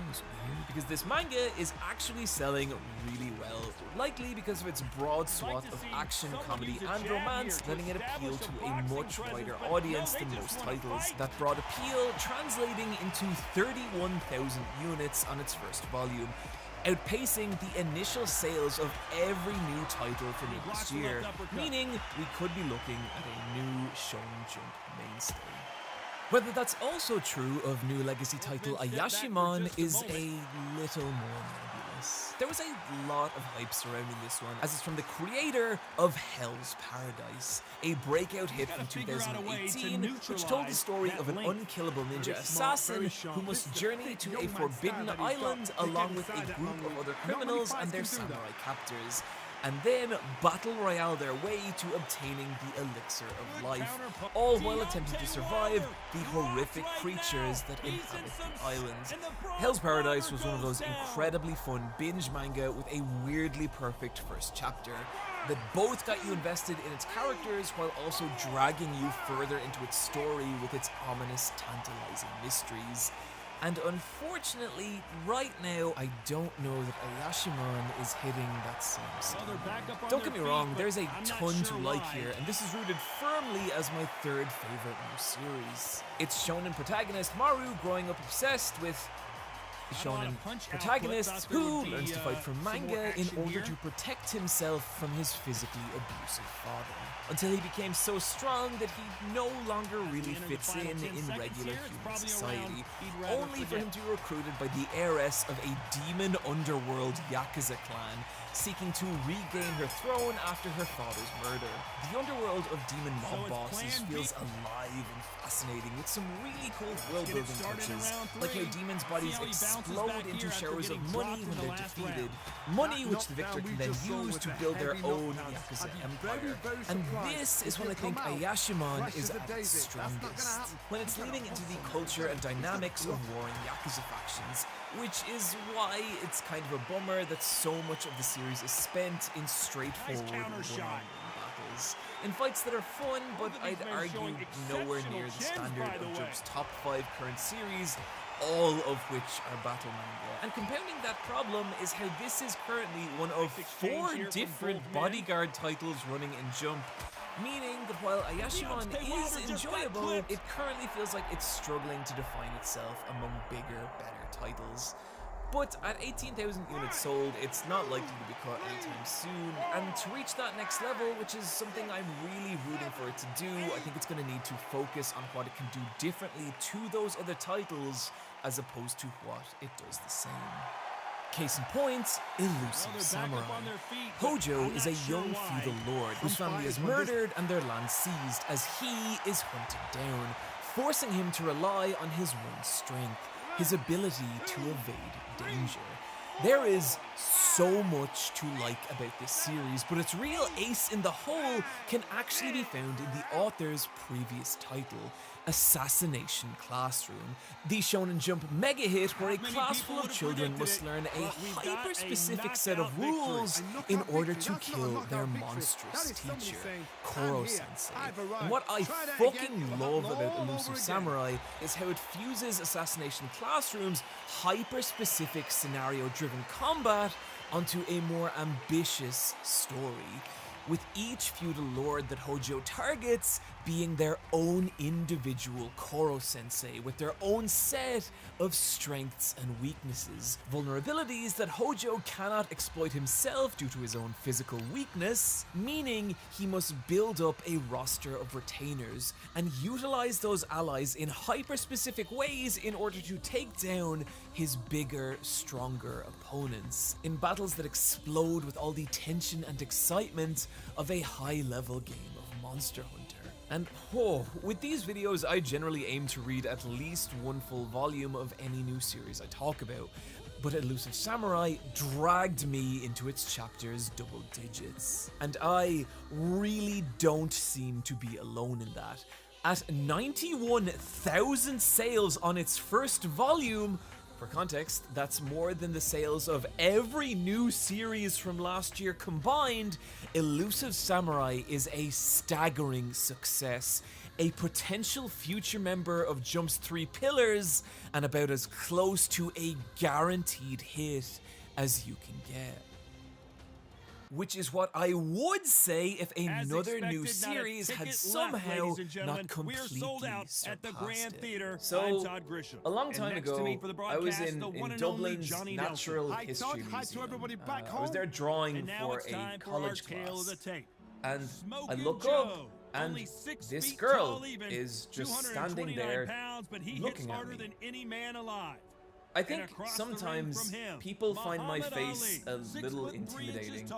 was weird, because this manga is actually selling really well, likely because of its broad swath of action, comedy, and romance, letting it appeal to a much wider audience than most titles. That broad appeal translating into 31,000 units on its first volume, outpacing the initial sales of every new title from this year, meaning we could be looking at a new Shonen Jump mainstay. Whether that's also true of new legacy title Ayashimon is a little more nebulous. There was a lot of hype surrounding this one, as it's from the creator of Hell's Paradise, a breakout hit from 2018, which told the story of an unkillable ninja assassin who must journey to a forbidden island along with a group of other criminals and their samurai captors. and then battle royale their way to obtaining the elixir of life, all while attempting to survive the horrific creatures that inhabit the islands. Hell's Paradise was one of those incredibly fun binge manga with a weirdly perfect first chapter that both got you invested in its characters while also dragging you further into its story with its ominous, tantalizing mysteries. And unfortunately, right now, I don't know that Ayashimon is hitting that same standard. Don't get me wrong, there's a ton to like here, and this is rooted firmly as my third favorite new series. It's shonen protagonist Maru growing up obsessed with shonen protagonist who learns to fight from manga in order to protect himself from his physically abusive father, until he became so strong that he no longer really fits in regular human society, only for him to be recruited by the heiress of a demon underworld Yakuza clan seeking to regain her throne after her father's murder. The underworld of demon mob bosses feels alive and fascinating with some really cool world-building touches, like how demons' bodies explode into showers of money when they're defeated, money which the victor can then use to build their own Yakuza empire. And this is when I think Ayashimon is at its strongest, when it's leaning into the culture and dynamics of warring Yakuza factions, which is why it's kind of a bummer that so much of the series is spent in straightforward one-on-one battles, in fights that are fun, but I'd argue nowhere near the standard of Jump's top 5 current series, all of which are battle manga. And compounding that problem is how this is currently one of 4 different bodyguard titles running in Jump, meaning that while Ayashimon is enjoyable, it currently feels like it's struggling to define itself among bigger, better titles. But at 18,000 units sold, it's not likely to be caught anytime soon, and to reach that next level, which is something I'm really rooting for it to do, I think it's going to need to focus on what it can do differently to those other titles, as opposed to what it does the same. Case in point, Elusive Samurai. Hojo is a young feudal lord whose family is murdered and their land seized as he is hunted down, forcing him to rely on his one strength, his ability to evade danger. There is so much to like about this series, but its real ace in the hole can actually be found in the author's previous title, Assassination Classroom, the Shonen Jump mega hit where a class full of children must learn a hyper-specific set of rules in order to kill their monstrous teacher, Koro-sensei. And what I fucking love about Elusive Samurai is how it fuses Assassination Classroom's hyper-specific scenario-driven combat onto a more ambitious story, with each feudal lord that Hojo targets being their own individual Koro-sensei with their own set of strengths and weaknesses, vulnerabilities that Hojo cannot exploit himself due to his own physical weakness, meaning he must build up a roster of retainers and utilize those allies in hyper-specific ways in order to take down his bigger, stronger opponents, in battles that explode with all the tension and excitement of a high-level game of Monster Hunter. And with these videos, I generally aim to read at least one full volume of any new series I talk about, but Elusive Samurai dragged me into its chapters double digits. And I really don't seem to be alone in that. At 91,000 sales on its first volume, for context, that's more than the sales of every new series from last year combined, Elusive Samurai is a staggering success, a potential future member of Jump's 3 pillars, and about as close to a guaranteed hit as you can get. Which is what I would say if another new series had somehow not completely surpassed it. So, a long time ago, I was in Dublin's Natural History Museum. I was there drawing for a college class, and I look up, and this girl is just standing there looking at me. I think sometimes people find my face a little intimidating.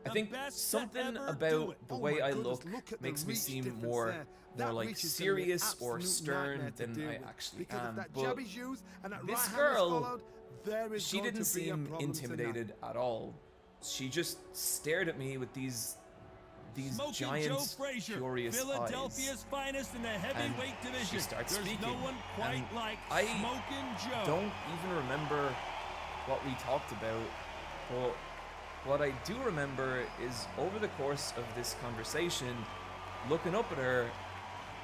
I think something about the way I look makes me seem more like serious or stern than I actually am. But this girl, she didn't seem intimidated at all. she just stared at me with these Smokin' giant, Joe Frazier, curious Philadelphia's eyes. finest in the heavyweight And division. she starts There's speaking. no one quite and like I Smokin' Joe. don't even remember what we talked about, but what I do remember is over the course of this conversation, looking up at her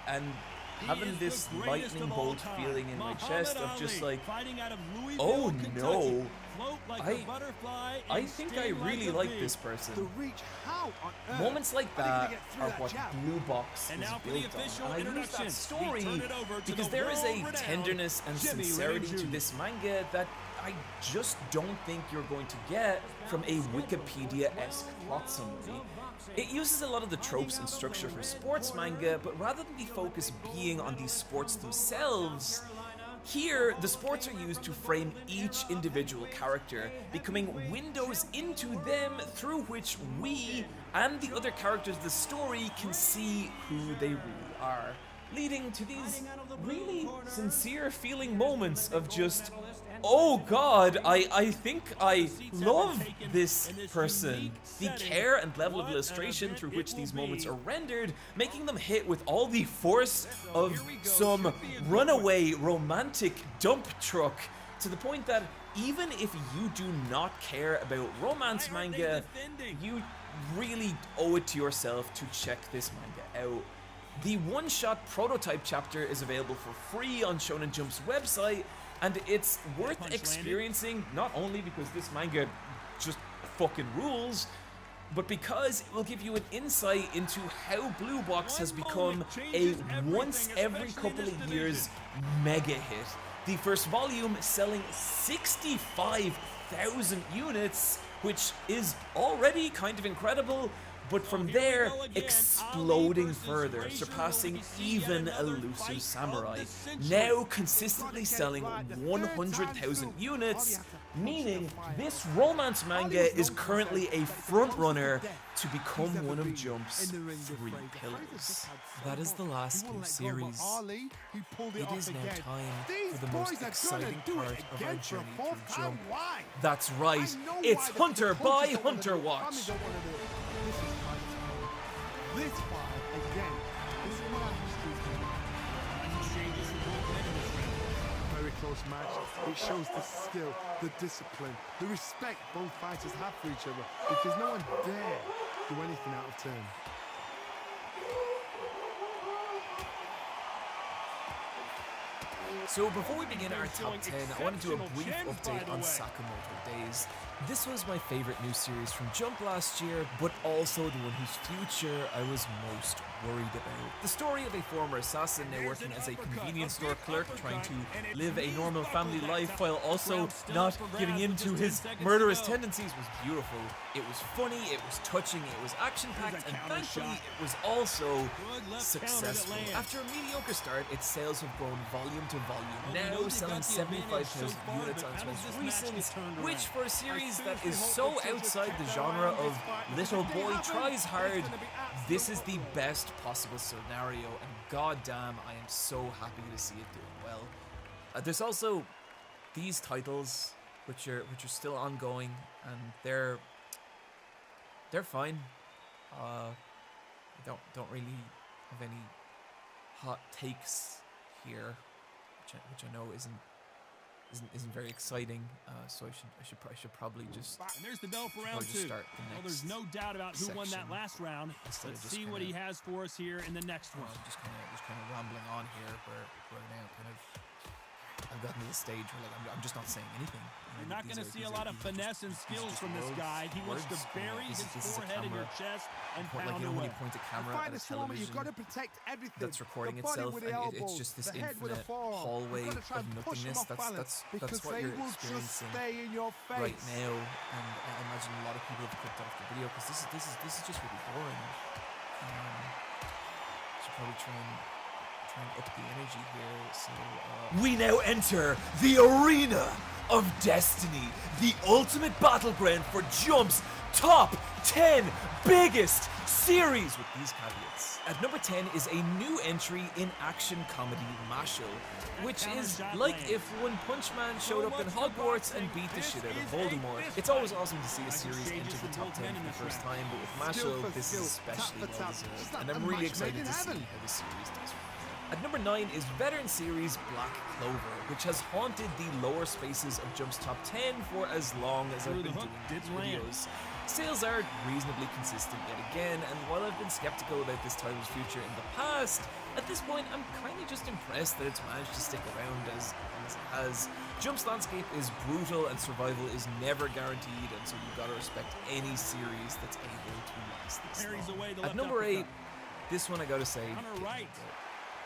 and having this lightning bolt feeling in my chest of just like, oh no, I think I really like this person. Moments like that are what Blue Box is built on. And I use that story because there is a tenderness and sincerity to this manga that I just don't think you're going to get from a Wikipedia-esque plot summary. It uses a lot of the tropes and structure for sports manga, but rather than the focus being on these sports themselves, here the sports are used to frame each individual character, becoming windows into them through which we and the other characters of the story can see who they really are, leading to these really sincere feeling moments of just, oh god, I think I love this person. The care and level of illustration through which these moments are rendered, making them hit with all the force of some runaway romantic dump truck, to the point that even if you do not care about romance manga, you really owe it to yourself to check this manga out. The one-shot prototype chapter is available for free on Shonen Jump's website, and it's worth experiencing not only because this manga just fucking rules, but because it will give you an insight into how Blue Box has become a once every couple of years mega hit. The first volume selling 65,000 units, which is already kind of incredible, but from there, exploding further, surpassing even Elusive Samurai, now consistently selling 100,000 units, meaning this romance manga is currently a frontrunner to become one of Jump's 3 pillars. That is the last in the series. It is now time for the most exciting part of our journey through Jump. That's right, it's Hunter by Hunter Watch. This fight, again, this is what very close match. It shows the skill, the discipline, the respect both fighters have for each other, because no one dare do anything out of turn. So before we begin our top 10, I want to do a brief update on Sakamoto Days. This was my favorite new series from Jump last year, but also the one whose future I was most worried about. The story of a former assassin now working as a convenience store clerk, trying to live a normal family life while also not giving in to his murderous tendencies was beautiful. It was funny, it was touching, it was action-packed, and thankfully it was also successful. After a mediocre start, its sales have grown volume to volume, now selling 75,000 units on its most recent, which for a series that is so outside the genre of little boy tries hard, this is the best possible scenario, and goddamn, I am so happy to see it doing well. There's also these titles, which are still ongoing, and they're fine. I don't really have any hot takes here, which I know isn't very exciting. So I should probably just. And there's the bell for round 2. Start the next well, there's no doubt about who won that last round. Let's see what he has for us here in the next one. I'm just kind of rambling on here, where now kind of I've gotten to the stage where like I'm just not saying anything. You're not going to see a lot of finesse and skills from this guy. He wants to bury his forehead in your chest and pound like, you know, when away. you point a camera at a television You've got to protect everything. That's recording itself, and it's just this infinite hallway of nothingness. That's what you're experiencing right now. And I imagine a lot of people have clicked off the video because this is just really boring. Should probably try and up the energy here. So we now enter the arena of destiny, the ultimate battleground for Jump's top 10 biggest series with these caveats. At number 10 is a new entry in action comedy Mashle, which is like if One Punch Man showed up in Hogwarts and beat the shit out of Voldemort. It's always awesome to see a series enter the top 10 for the first time, but with Mashle, this is especially well deserved, and I'm really excited to see how the series does. At number 9 is veteran series Black Clover, which has haunted the lower spaces of Jump's top 10 for as long as I've been doing these videos. Sales are reasonably consistent yet again, and while I've been skeptical about this title's future in the past, at this point I'm kinda just impressed that it's managed to stick around as long as it has. Jump's landscape is brutal and survival is never guaranteed, and so you've gotta respect any series that's able to last this long. At number 8, this one I gotta say,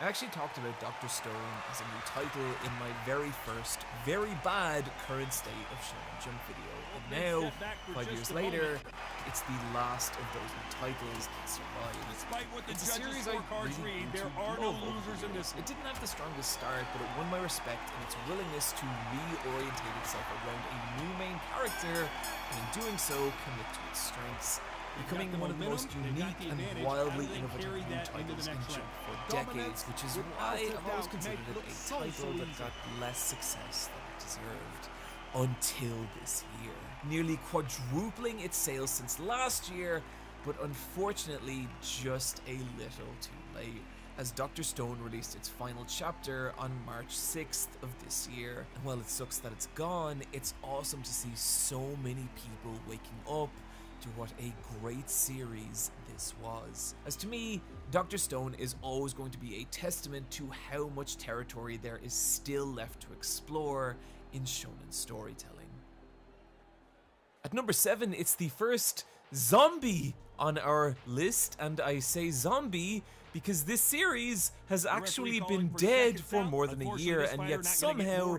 I actually talked about Dr. Stone as a new title in my very first, very bad current state of Shonen Jump video, and now, 5 years later, it's the last of those new titles that survived. It's a series I really love. It didn't have the strongest start, but it won my respect in its willingness to reorientate itself around a new main character, and in doing so, commit to its strengths, becoming one of the most unique and wildly innovative new titles in Jump for decades, which is why I've always considered it a title that got less success than it deserved. Until this year. Nearly quadrupling its sales since last year, but unfortunately just a little too late, as Dr. Stone released its final chapter on March 6th of this year. And while it sucks that it's gone, it's awesome to see so many people waking up to what a great series this was. As to me, Dr. Stone is always going to be a testament to how much territory there is still left to explore in shonen storytelling. At number 7, it's the first zombie on our list, and I say zombie because this series has actually been dead for more than a year, and yet somehow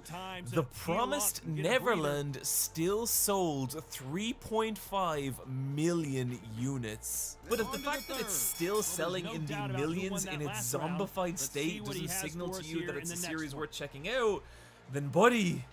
the promised Neverland still sold 3.5 million units. But if the fact that it's still selling in the millions in its zombified state doesn't signal to you that it's a series worth checking out, then buddy,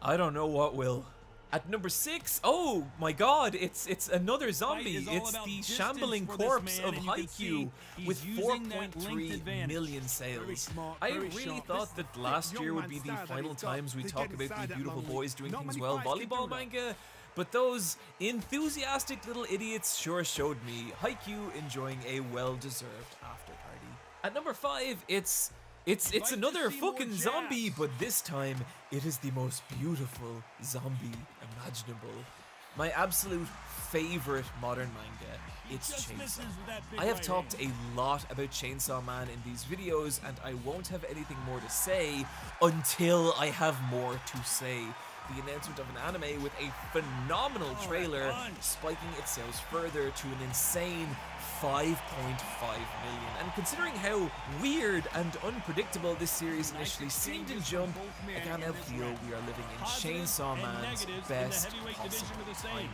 I don't know what will. At number 6, oh my god, it's another zombie. It's the shambling corpse of Haikyuu with 4.3 million sales. I really thought that last year would be the final times we talk about the beautiful boys doing things well volleyball manga, but those enthusiastic little idiots sure showed me Haikyuu enjoying a well-deserved after party. At number 5, it's another fucking zombie, but this time it is the most beautiful zombie imaginable. My absolute favorite modern manga, it's Chainsaw. I have talked a lot about Chainsaw Man in these videos, and I won't have anything more to say until I have more to say. The announcement of an anime with a phenomenal trailer, spiking its sales further to an insane 5.5 million. And considering how weird and unpredictable this series initially seemed in Jump, I can't help feel we are living in Chainsaw Man's best possible timeline.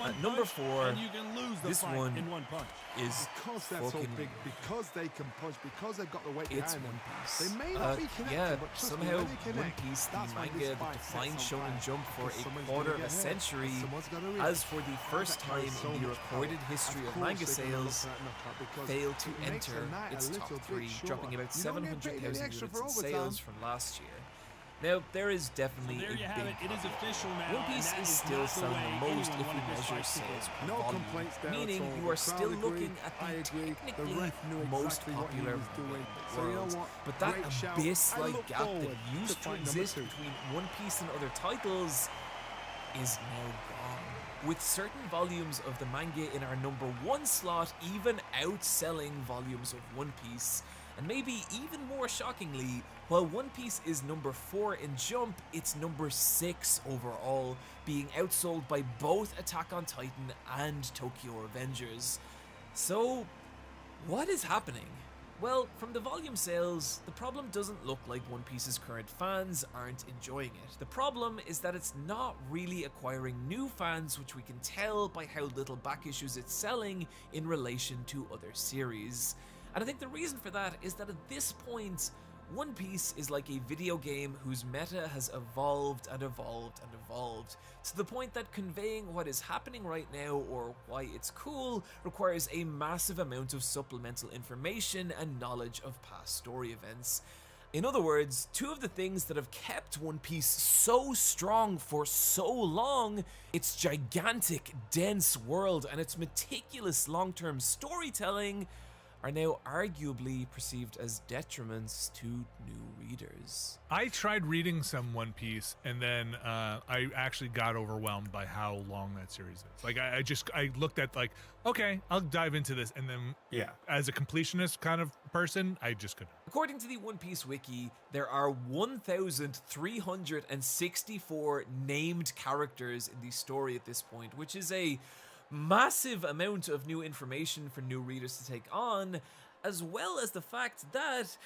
At number 4, this one is fucking big because they can punch, because they've got the weight it's behind One them. Piece. They may not be connected, but trust somehow me, when they One connect, Piece, the that's when manga this that fight defined sets on Shonen fire. Jump for Because a someone's quarter gonna of a get hurt, century, someone's gonna react. as for the first That carries time so in the much recorded power. history of Of course manga they're gonna look sales, at that knockout because failed to it makes enter the night a its little top bit 3, shorter. dropping about You don't get paid any 700,000 extra units for in overtime. sales from last year. Now, there is definitely a big caveat. One Piece is still selling the most if we measure sales per volume, meaning you are still looking at the technically most popular manga in the world. But that abyss-like gap that used to exist between One Piece and other titles is now gone, with certain volumes of the manga in our number 1 slot even outselling volumes of One Piece. And maybe even more shockingly, while One Piece is number 4 in Jump, it's number 6 overall, being outsold by both Attack on Titan and Tokyo Revengers. So, what is happening? Well, from the volume sales, the problem doesn't look like One Piece's current fans aren't enjoying it. The problem is that it's not really acquiring new fans, which we can tell by how little back issues it's selling in relation to other series. And I think the reason for that is that at this point, One Piece is like a video game whose meta has evolved and evolved and evolved, to the point that conveying what is happening right now or why it's cool requires a massive amount of supplemental information and knowledge of past story events. In other words, two of the things that have kept One Piece so strong for so long, its gigantic, dense world and its meticulous long-term storytelling, are now arguably perceived as detriments to new readers. I tried reading some One Piece, and then I actually got overwhelmed by how long that series is. Like, I looked at, like, okay, I'll dive into this, and then, yeah, as a completionist kind of person, I just couldn't. According to the One Piece wiki, there are 1,364 named characters in the story at this point, which is a massive amount of new information for new readers to take on, as well as the fact that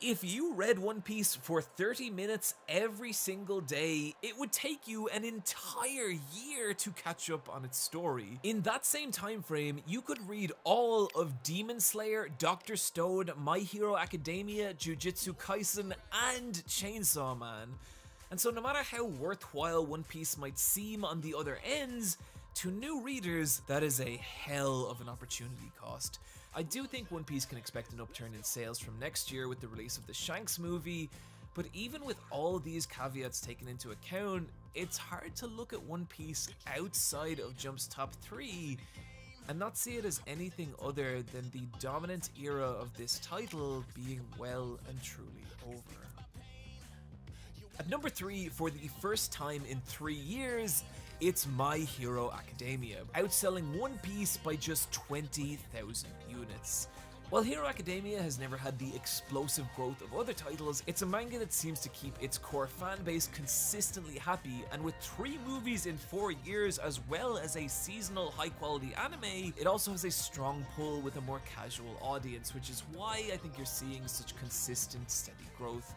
if you read One Piece for 30 minutes every single day, it would take you an entire year to catch up on its story. In that same time frame, you could read all of Demon Slayer, Dr. Stone, My Hero Academia, Jujutsu Kaisen, and Chainsaw Man. And so no matter how worthwhile One Piece might seem on the other ends, to new readers, that is a hell of an opportunity cost. I do think One Piece can expect an upturn in sales from next year with the release of the Shanks movie, but even with all of these caveats taken into account, it's hard to look at One Piece outside of Jump's top 3 and not see it as anything other than the dominant era of this title being well and truly over. At number 3, for the first time in 3 years, it's My Hero Academia, outselling One Piece by just 20,000 units. While Hero Academia has never had the explosive growth of other titles, it's a manga that seems to keep its core fanbase consistently happy, and with 3 movies in 4 years as well as a seasonal high-quality anime, it also has a strong pull with a more casual audience, which is why I think you're seeing such consistent, steady growth.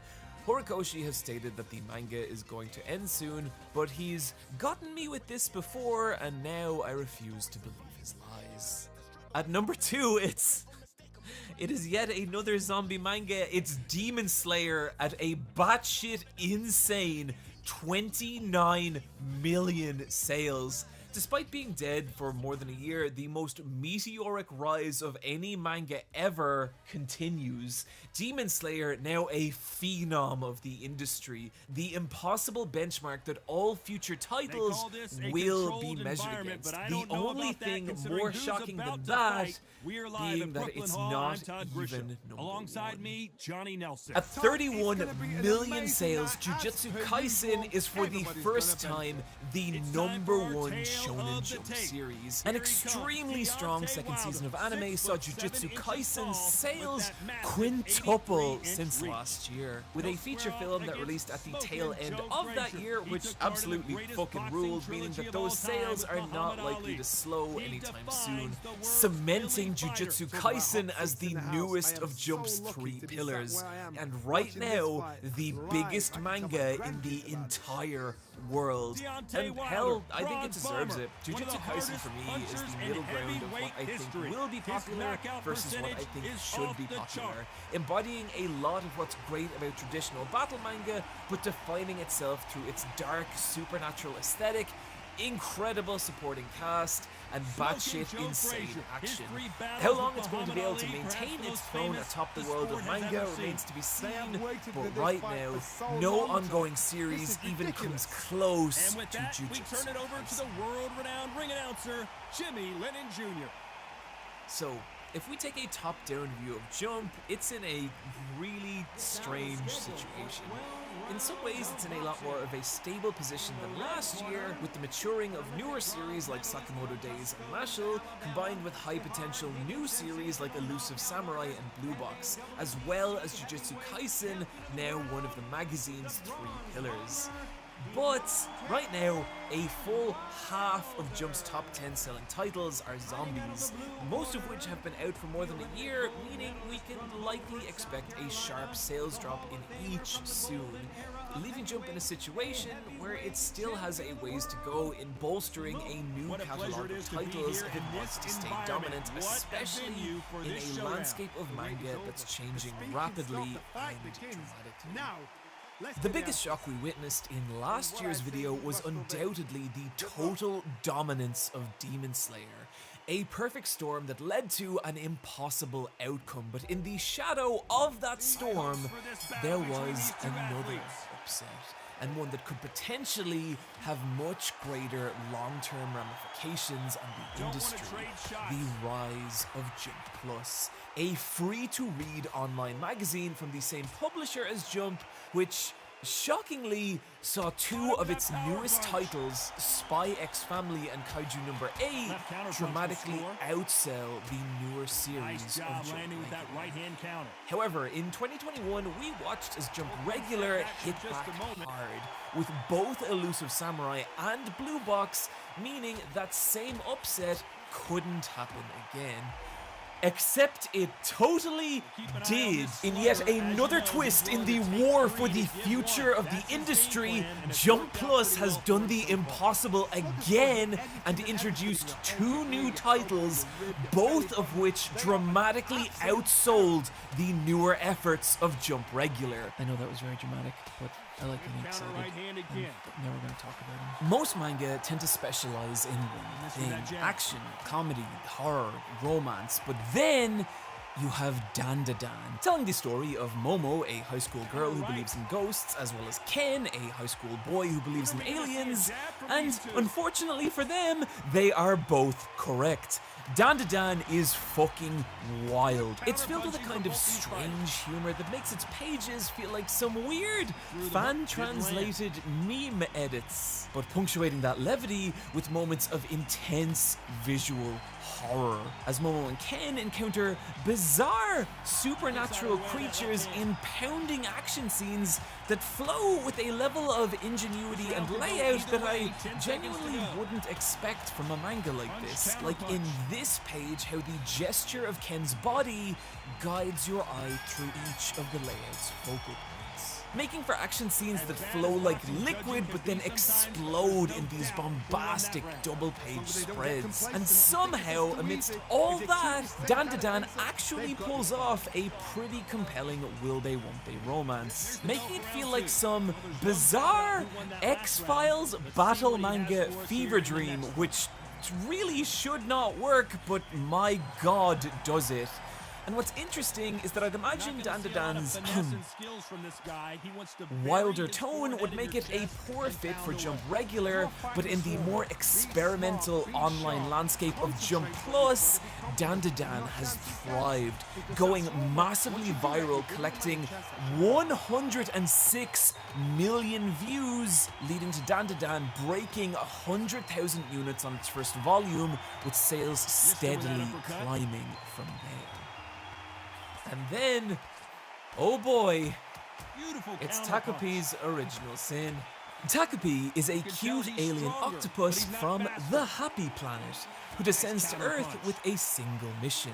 Horikoshi has stated that the manga is going to end soon, but he's gotten me with this before, and now I refuse to believe his lies. At number 2, it is yet another zombie manga. It's Demon Slayer at a batshit insane 29 million sales. Despite being dead for more than a year, the most meteoric rise of any manga ever continues. Demon Slayer, now a phenom of the industry, the impossible benchmark that all future titles will be measured against. The only thing more shocking than that being that it's not even number alongside me, Johnny Nelson. At 31 million sales, Jujutsu Kaisen is for the first time the number 1 Shonen Jump series. An extremely strong second season of anime saw Jujutsu Kaisen's sales quintuple since last year, with a feature film that released at the tail end of that year, which absolutely fucking ruled, meaning that those sales are not likely to slow anytime soon, cementing Jujutsu Kaisen as the newest of Jump's 3 pillars, and right now, the biggest manga in the entire world. And hell, I think it deserves it. Jujutsu Kaisen for me is the middle ground of what I think will be popular versus what I think should be popular, embodying a lot of what's great about traditional battle manga, but defining itself through its dark, supernatural aesthetic, incredible supporting cast, and batshit insane action. How long it's going to be able to maintain its throne atop the world of manga remains to be seen, but right now, no ongoing series even comes close to Jujutsu. Turn it over to the world-renowned ring announcer, Jimmy Lennon Jr. So, if we take a top-down view of Jump, it's in a really strange situation. In some ways, it's in a lot more of a stable position than last year, with the maturing of newer series like Sakamoto Days and Mashle, combined with high-potential new series like Elusive Samurai and Blue Box, as well as Jujutsu Kaisen, now one of the magazine's 3 pillars. But right now, a full half of Jump's top 10 selling titles are zombies, most of which have been out for more than a year, meaning we can likely expect a sharp sales drop in each soon, leaving Jump in a situation where it still has a ways to go in bolstering a new catalogue of titles if it wants to stay dominant, especially in a landscape of manga that's changing rapidly and dramatically. The biggest shock we witnessed in last year's video was undoubtedly the total dominance of Demon Slayer. A perfect storm that led to an impossible outcome, but in the shadow of that storm, there was another upset, and one that could potentially have much greater long-term ramifications on the industry: the rise of Jump Plus, a free-to-read online magazine from the same publisher as Jump, which shockingly saw two of its newest titles, Spy X Family and Kaiju Number 8, dramatically outsell the newer series of Jump Regular. However, in 2021, we watched as Jump Regular hit back hard, with both Elusive Samurai and Blue Box, meaning that same upset couldn't happen again. Except it totally did. In yet another twist in the war for the future of the industry, Jump Plus has done the impossible again and introduced two new titles, both of which dramatically outsold the newer efforts of Jump Regular. I know that was very dramatic, but I like getting excited. But now we're going to talk about them. Most manga tend to specialize in one thing: action, comedy, horror, romance, but then you have Dan, telling the story of Momo, a high school girl who believes in ghosts, as well as Ken, a high school boy who believes in aliens, and unfortunately for them, they are both correct. Dan is fucking wild. It's filled with a kind of strange humor that makes its pages feel like some weird fan-translated meme edits, but punctuating that levity with moments of intense visual horror, as Momo and Ken encounter bizarre supernatural creatures in pounding action scenes that flow with a level of ingenuity and layout that I genuinely wouldn't expect from a manga like this. Like in this page, how the gesture of Ken's body guides your eye through each of the layout's focal points, making for action scenes that flow like liquid but then explode in these bombastic double-page spreads. And somehow, amidst all that, Dan actually pulls off a pretty compelling will-they-won't-they romance, making it feel like some bizarre X-Files battle manga fever dream, which really should not work, but my god, does it. And what's interesting is that I'd imagine Dan's wilder tone would make it a poor fit for Jump Regular, but in the more experimental online landscape of Jump Plus, Dan has thrived, going massively viral, collecting 106 million views, leading to Dan breaking 100,000 units on its first volume, with sales steadily climbing from there. And then, oh boy, it's Takupi's original sin. Takupi is a cute alien octopus from the Happy Planet who descends to Earth with a single mission: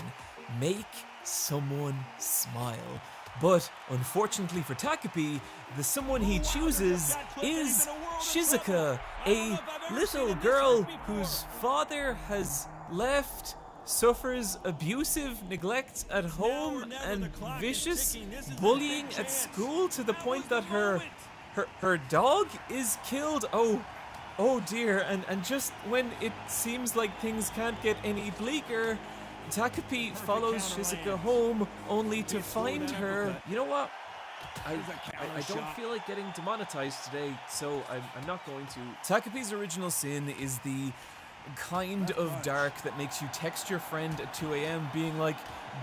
make someone smile. But unfortunately for Takupi, the someone he chooses is Shizuka, a little girl whose father has left, suffers abusive neglect at home and vicious bullying at school to the point that her dog is killed. Oh dear. And just when it seems like things can't get any bleaker, Takupi follows Shizuka home only to find her. You know what? I don't feel like getting demonetized today, so I'm not going to. Takupi's original sin is the kind of dark that makes you text your friend at 2 a.m. being like,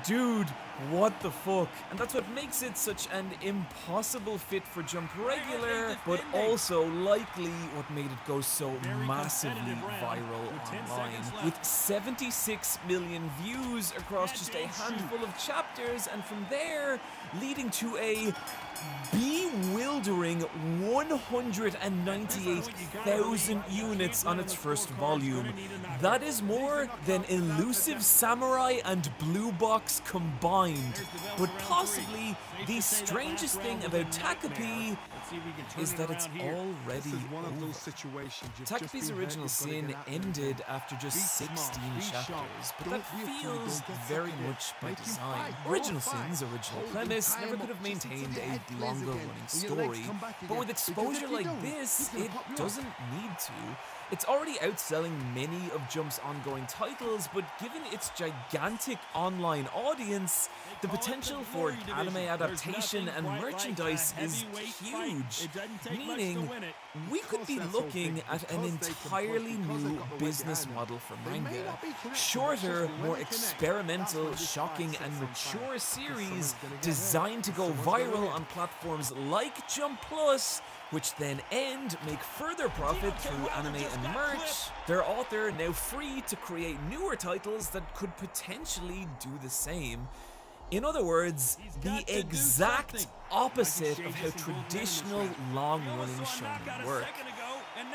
Dude, what the fuck? And that's what makes it such an impossible fit for Jump Regular, but also likely what made it go so massively viral online. With 76 million views across just a handful of chapters, and from there leading to a bewildering 198,000 units on its first volume. That is more than Elusive Samurai and Blue Box combined. But possibly the strangest thing about Takapi is that it's already over. Takapi's original sin ended after just 16 chapters, but that feels very much by design. Original Sin's original premise never could have maintained a longer running story, but with exposure like this, it doesn't need to. It's already outselling many of Jump's ongoing titles, but given its gigantic online audience, the potential for anime adaptation and merchandise is huge, meaning we could be looking at an entirely new business model for manga. Shorter, more experimental, shocking and mature series designed to go viral on platforms like Jump Plus, which then make further profit through anime and merch. Their author now free to create newer titles that could potentially do the same. In other words, the exact opposite of how traditional long-running shonen work.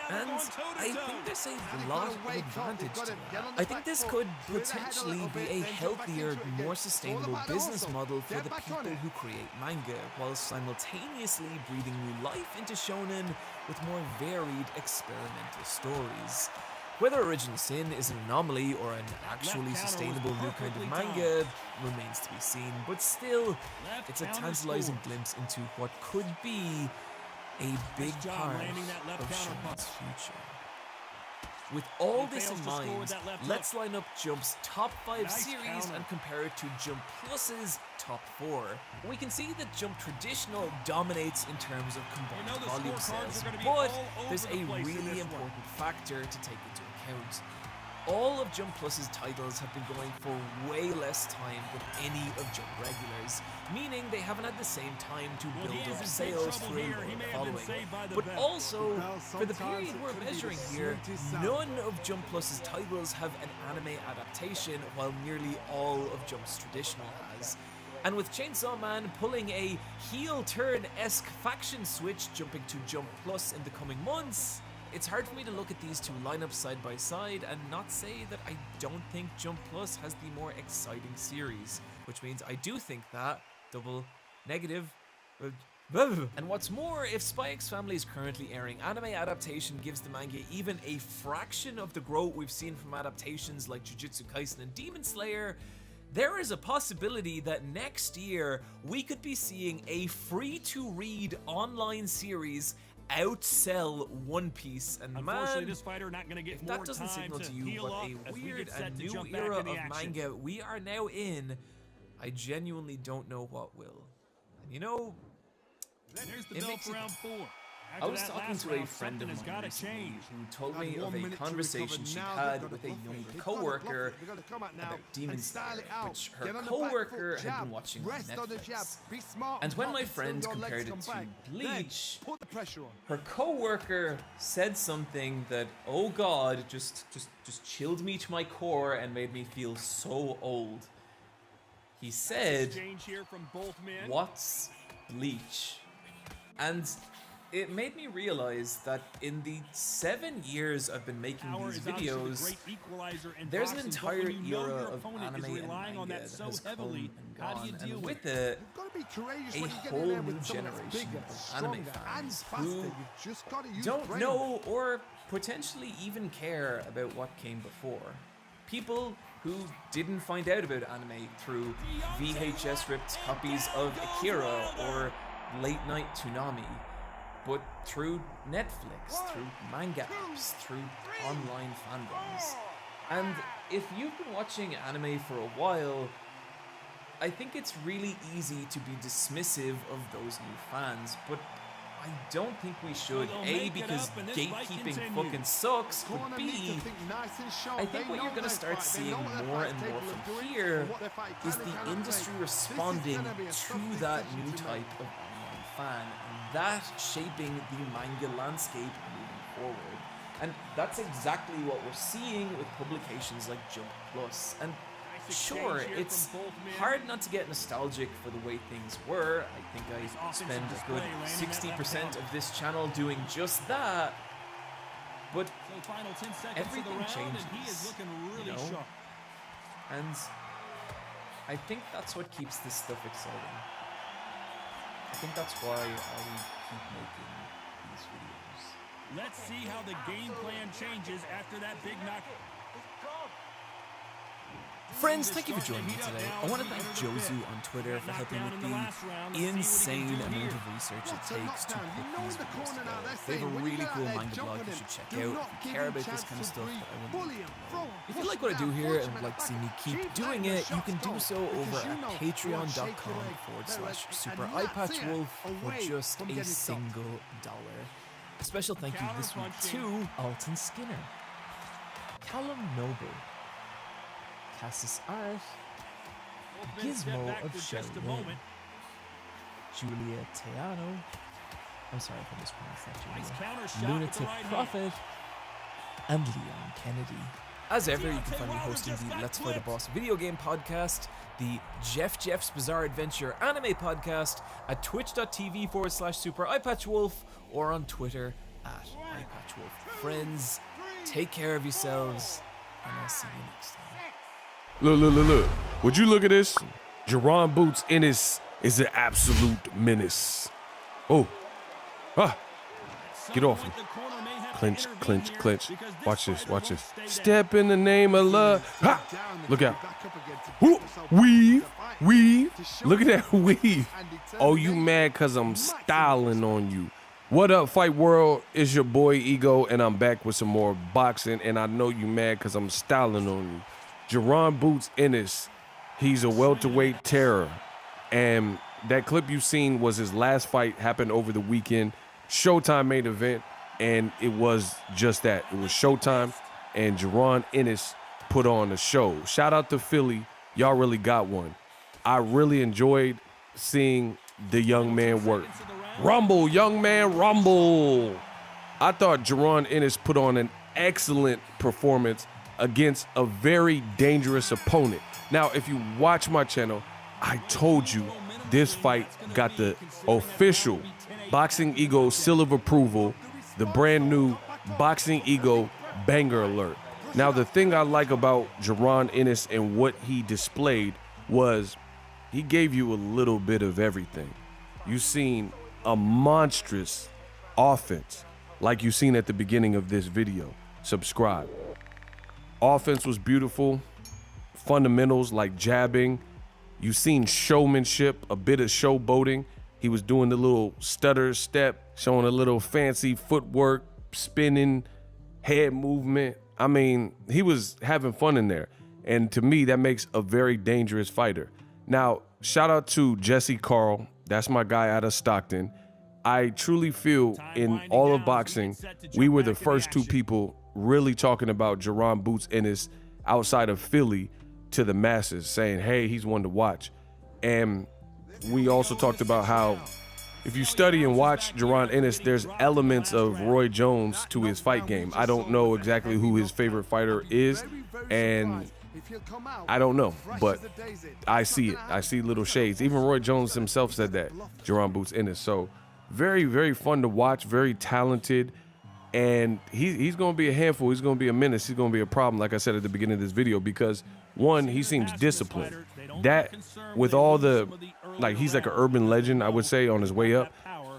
And I think there's a lot of advantage to that. I think this could potentially be a healthier, more sustainable business model for the people who create manga, while simultaneously breathing new life into shonen with more varied experimental stories. Whether Original Sin is an anomaly or an actually sustainable new kind of manga remains to be seen, but still, it's a tantalizing glimpse into what could be a big part of Shonen's future. With all this in mind, let's line up Jump's top 5 series and compare it to Jump Plus's top 4. We can see that Jump Traditional dominates in terms of combined volume sales, but there's a really important factor to take into account. All of Jump Plus's titles have been going for way less time than any of Jump Regular's, meaning they haven't had the same time to build up sales for a loyal following. But also, for the period we're measuring here, none of Jump Plus's titles have an anime adaptation, while nearly all of Jump's Traditional has. And with Chainsaw Man pulling a heel-turn-esque faction switch jumping to Jump Plus in the coming months, it's hard for me to look at these two lineups side by side and not say that I don't think Jump Plus has the more exciting series, which means I do think that double negative. And what's more, if Spy X Family is currently airing anime adaptation gives the manga even a fraction of the growth we've seen from adaptations like Jujutsu Kaisen and Demon Slayer, there is a possibility that next year we could be seeing a free-to-read online series outsell One Piece, and man, this fighter not gonna get if that doesn't signal to you what a weird and new era of manga we are now in, I genuinely don't know what will. And you know, it makes it... I was talking to a friend of mine recently who told me of a conversation she had with a younger co-worker about Demon Slayer, which her co-worker had been watching on Netflix. And when my friend compared it to Bleach, her co-worker said something that, oh god, just chilled me to my core and made me feel so old. He said, "What's Bleach?" And it made me realize that in the 7 years I've been making these videos, there's an entire era of anime and manga that has come and gone, and with it, a whole new generation of anime fans who don't know or potentially even care about what came before. People who didn't find out about anime through VHS-ripped copies of Akira or Late Night Toonami, but through Netflix, through manga apps, through online fandoms. And if you've been watching anime for a while, I think it's really easy to be dismissive of those new fans, but I don't think we should. A, because gatekeeping fucking sucks, but B, I think what you're going to start seeing more and more from here is the industry responding to that new type of online fan, and that shaping the manga landscape moving forward. And that's exactly what we're seeing with publications like Jump Plus. And sure, it's hard not to get nostalgic for the way things were. I think I spend a good 60% of this channel doing just that. But everything changes, you know? And I think that's what keeps this stuff exciting. I think that's why I keep making these videos. Let's see how the game plan changes after that big knock. Friends, thank you for joining me today. I want to thank Jozu on Twitter for helping with the insane amount of research it takes to put these videos together. They have a really cool manga blog you should check out if you care about this kind of stuff that I wouldn't know. If you like what I do here and would like to see me keep doing it, you can do so over at patreon.com/super-eyepatchwolf for just a single dollar. A special thank you this week to Alton Skinner, Callum Noble, Cassis Art, Gizmo of Shelly, Julia Teano, I'm sorry if I mispronounced that, Julia, Lunatic Prophet, and Leon Kennedy. As ever, you can find me hosting the Let's Fight a Boss video game podcast, the Jeff's Bizarre Adventure anime podcast at twitch.tv/super-eyepatchwolf or on Twitter at eyepatchwolf. Friends, take care of yourselves, and I'll see you next time. Look. Would you look at this? Jerron Boots Ennis is an absolute menace. Oh. Get off him. Clinch. Watch this. Step in the name of love. Ha! Look out. Woo! Weave. Look at that weave. Oh, you mad because I'm styling on you. What up, Fight World? It's your boy Ego, and I'm back with some more boxing, and I know you mad because I'm styling on you. Jerron Boots Ennis, he's a welterweight terror, and that clip you've seen was his last fight, happened over the weekend, Showtime main event, and it was just that. It was Showtime, and Jerron Ennis put on a show. Shout out to Philly, y'all really got one. I really enjoyed seeing the young man work. Rumble, young man, rumble. I thought Jerron Ennis put on an excellent performance against a very dangerous opponent. Now, if you watch my channel, I told you this fight got the official Boxing Ego seal of approval, the brand new Boxing Ego banger alert. Now, the thing I like about Jerron Ennis and what he displayed was he gave you a little bit of everything. You seen a monstrous offense like you seen at the beginning of this video. Subscribe. Offense was beautiful. Fundamentals like jabbing. You seen showmanship, a bit of showboating. He was doing the little stutter step, showing a little fancy footwork, spinning, head movement. I mean, he was having fun in there. And to me, that makes a very dangerous fighter. Now, shout out to Jesse Carl. That's my guy out of Stockton. I truly feel in all of boxing, we were the first two people really talking about Jerron Boots Ennis outside of Philly to the masses, saying, hey, he's one to watch. And we also talked about how if you study and watch Jerron Ennis, there's elements of Roy Jones to his fight game. I don't know exactly who his favorite fighter is, and I don't know, but I see it. I see little shades. Even Roy Jones himself said that, Jerron Boots Ennis. So very, very fun to watch, very talented, and he's going to be a handful. He's going to be a menace. He's going to be a problem, like I said at the beginning of this video, because one, he seems disciplined. That, with all the, like, he's like an urban legend, I would say, on his way up.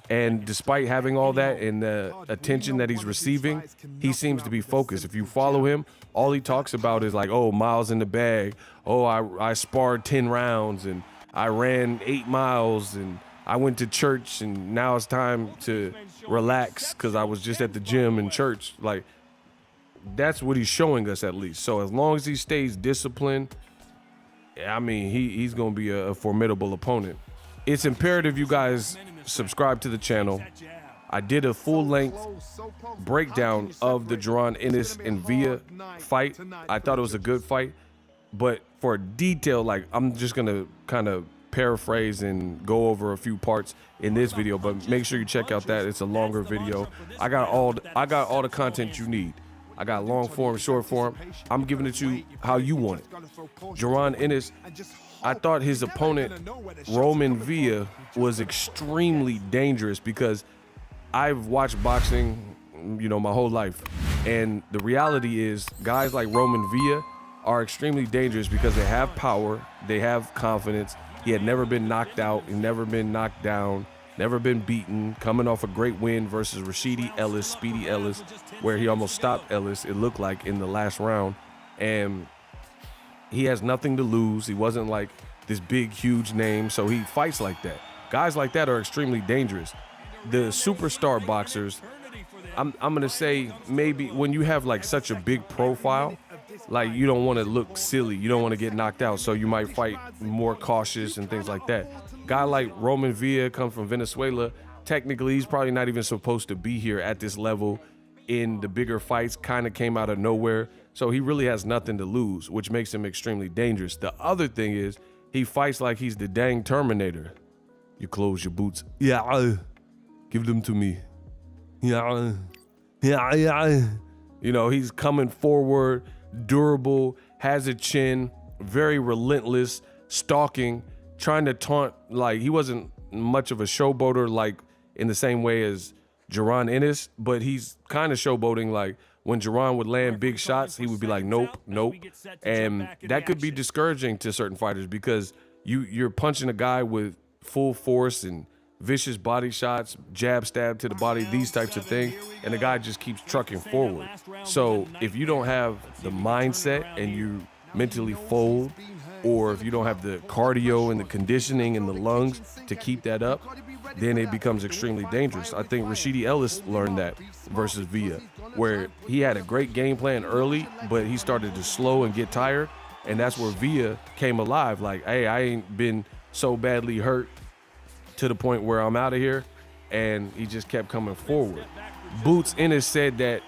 And despite having all that and the attention that he's receiving, he seems to be focused. If you follow him, all he talks about is like, oh, miles in the bag. Oh, I sparred 10 rounds and I ran 8 miles and I went to church and now it's time to relax because I was just at the gym and church. Like, that's what he's showing us at least. So as long as he stays disciplined, I mean, he's going to be a formidable opponent. It's imperative you guys subscribe to the channel, I did a full-length breakdown of the Jaron Ennis and Villa fight. I thought it was a good fight, but for detail, like, I'm just gonna kind of paraphrase and go over a few parts in this video, but make sure you check out that. It's a longer video. I got all the content you need. I got long form, short form. I'm giving it to you how you want it. Jaron Ennis, I thought his opponent, Roman Villa, was extremely dangerous because I've watched boxing, you know, my whole life. And the reality is guys like Roman Villa are extremely dangerous because they have power, they have confidence. He had never been knocked out, he'd never been knocked down, never been beaten, coming off a great win versus Speedy Ellis, where he almost stopped Ellis, it looked like, in the last round. And he has nothing to lose. He wasn't like this big, huge name, so he fights like that. Guys like that are extremely dangerous. The superstar boxers, I'm gonna say, maybe when you have like such a big profile, like, you don't want to look silly, you don't want to get knocked out, so you might fight more cautious and things like that. Guy like Roman Villa comes from Venezuela. Technically, he's probably not even supposed to be here at this level in the bigger fights, kind of came out of nowhere. So he really has nothing to lose, which makes him extremely dangerous. The other thing is, he fights like he's the dang Terminator. You close your boots. Yeah, give them to me. Yeah. You know, he's coming forward, durable, has a chin, very relentless, stalking, trying to taunt. Like, he wasn't much of a showboater, like in the same way as Jaron Ennis, but he's kind of showboating. Like, when Jaron would land big shots, he would be like, nope, nope. And that could be discouraging to certain fighters because you're punching a guy with full force and vicious body shots, jab, stab to the body, these types of things, and the guy just keeps trucking forward. So if you don't have the mindset and you mentally fold, or if you don't have the cardio and the conditioning and the lungs to keep that up, then it becomes extremely dangerous. I think Speedy Ellis learned that versus Villa, where he had a great game plan early, but he started to slow and get tired, and that's where Villa came alive. Like, hey, I ain't been so badly hurt to the point where I'm out of here, and he just kept coming forward. Boots Ennis said that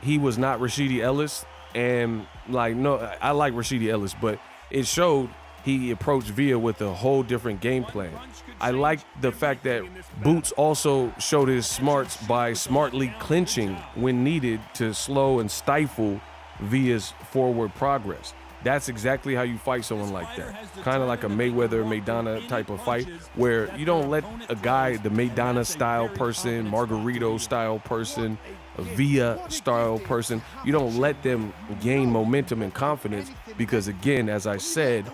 he was not Speedy Ellis, and like, no, I like Speedy Ellis, but it showed he approached Villa with a whole different game plan. I like the fact that Boots also showed his smarts by smartly clinching when needed to slow and stifle Villa's forward progress. That's exactly how you fight someone like that. Kind of like a Mayweather-Maidana type of fight, where you don't let a guy, the Maidana-style person, Margarito-style person, a Villa-style person, you don't let them gain momentum and confidence because, again, as I said,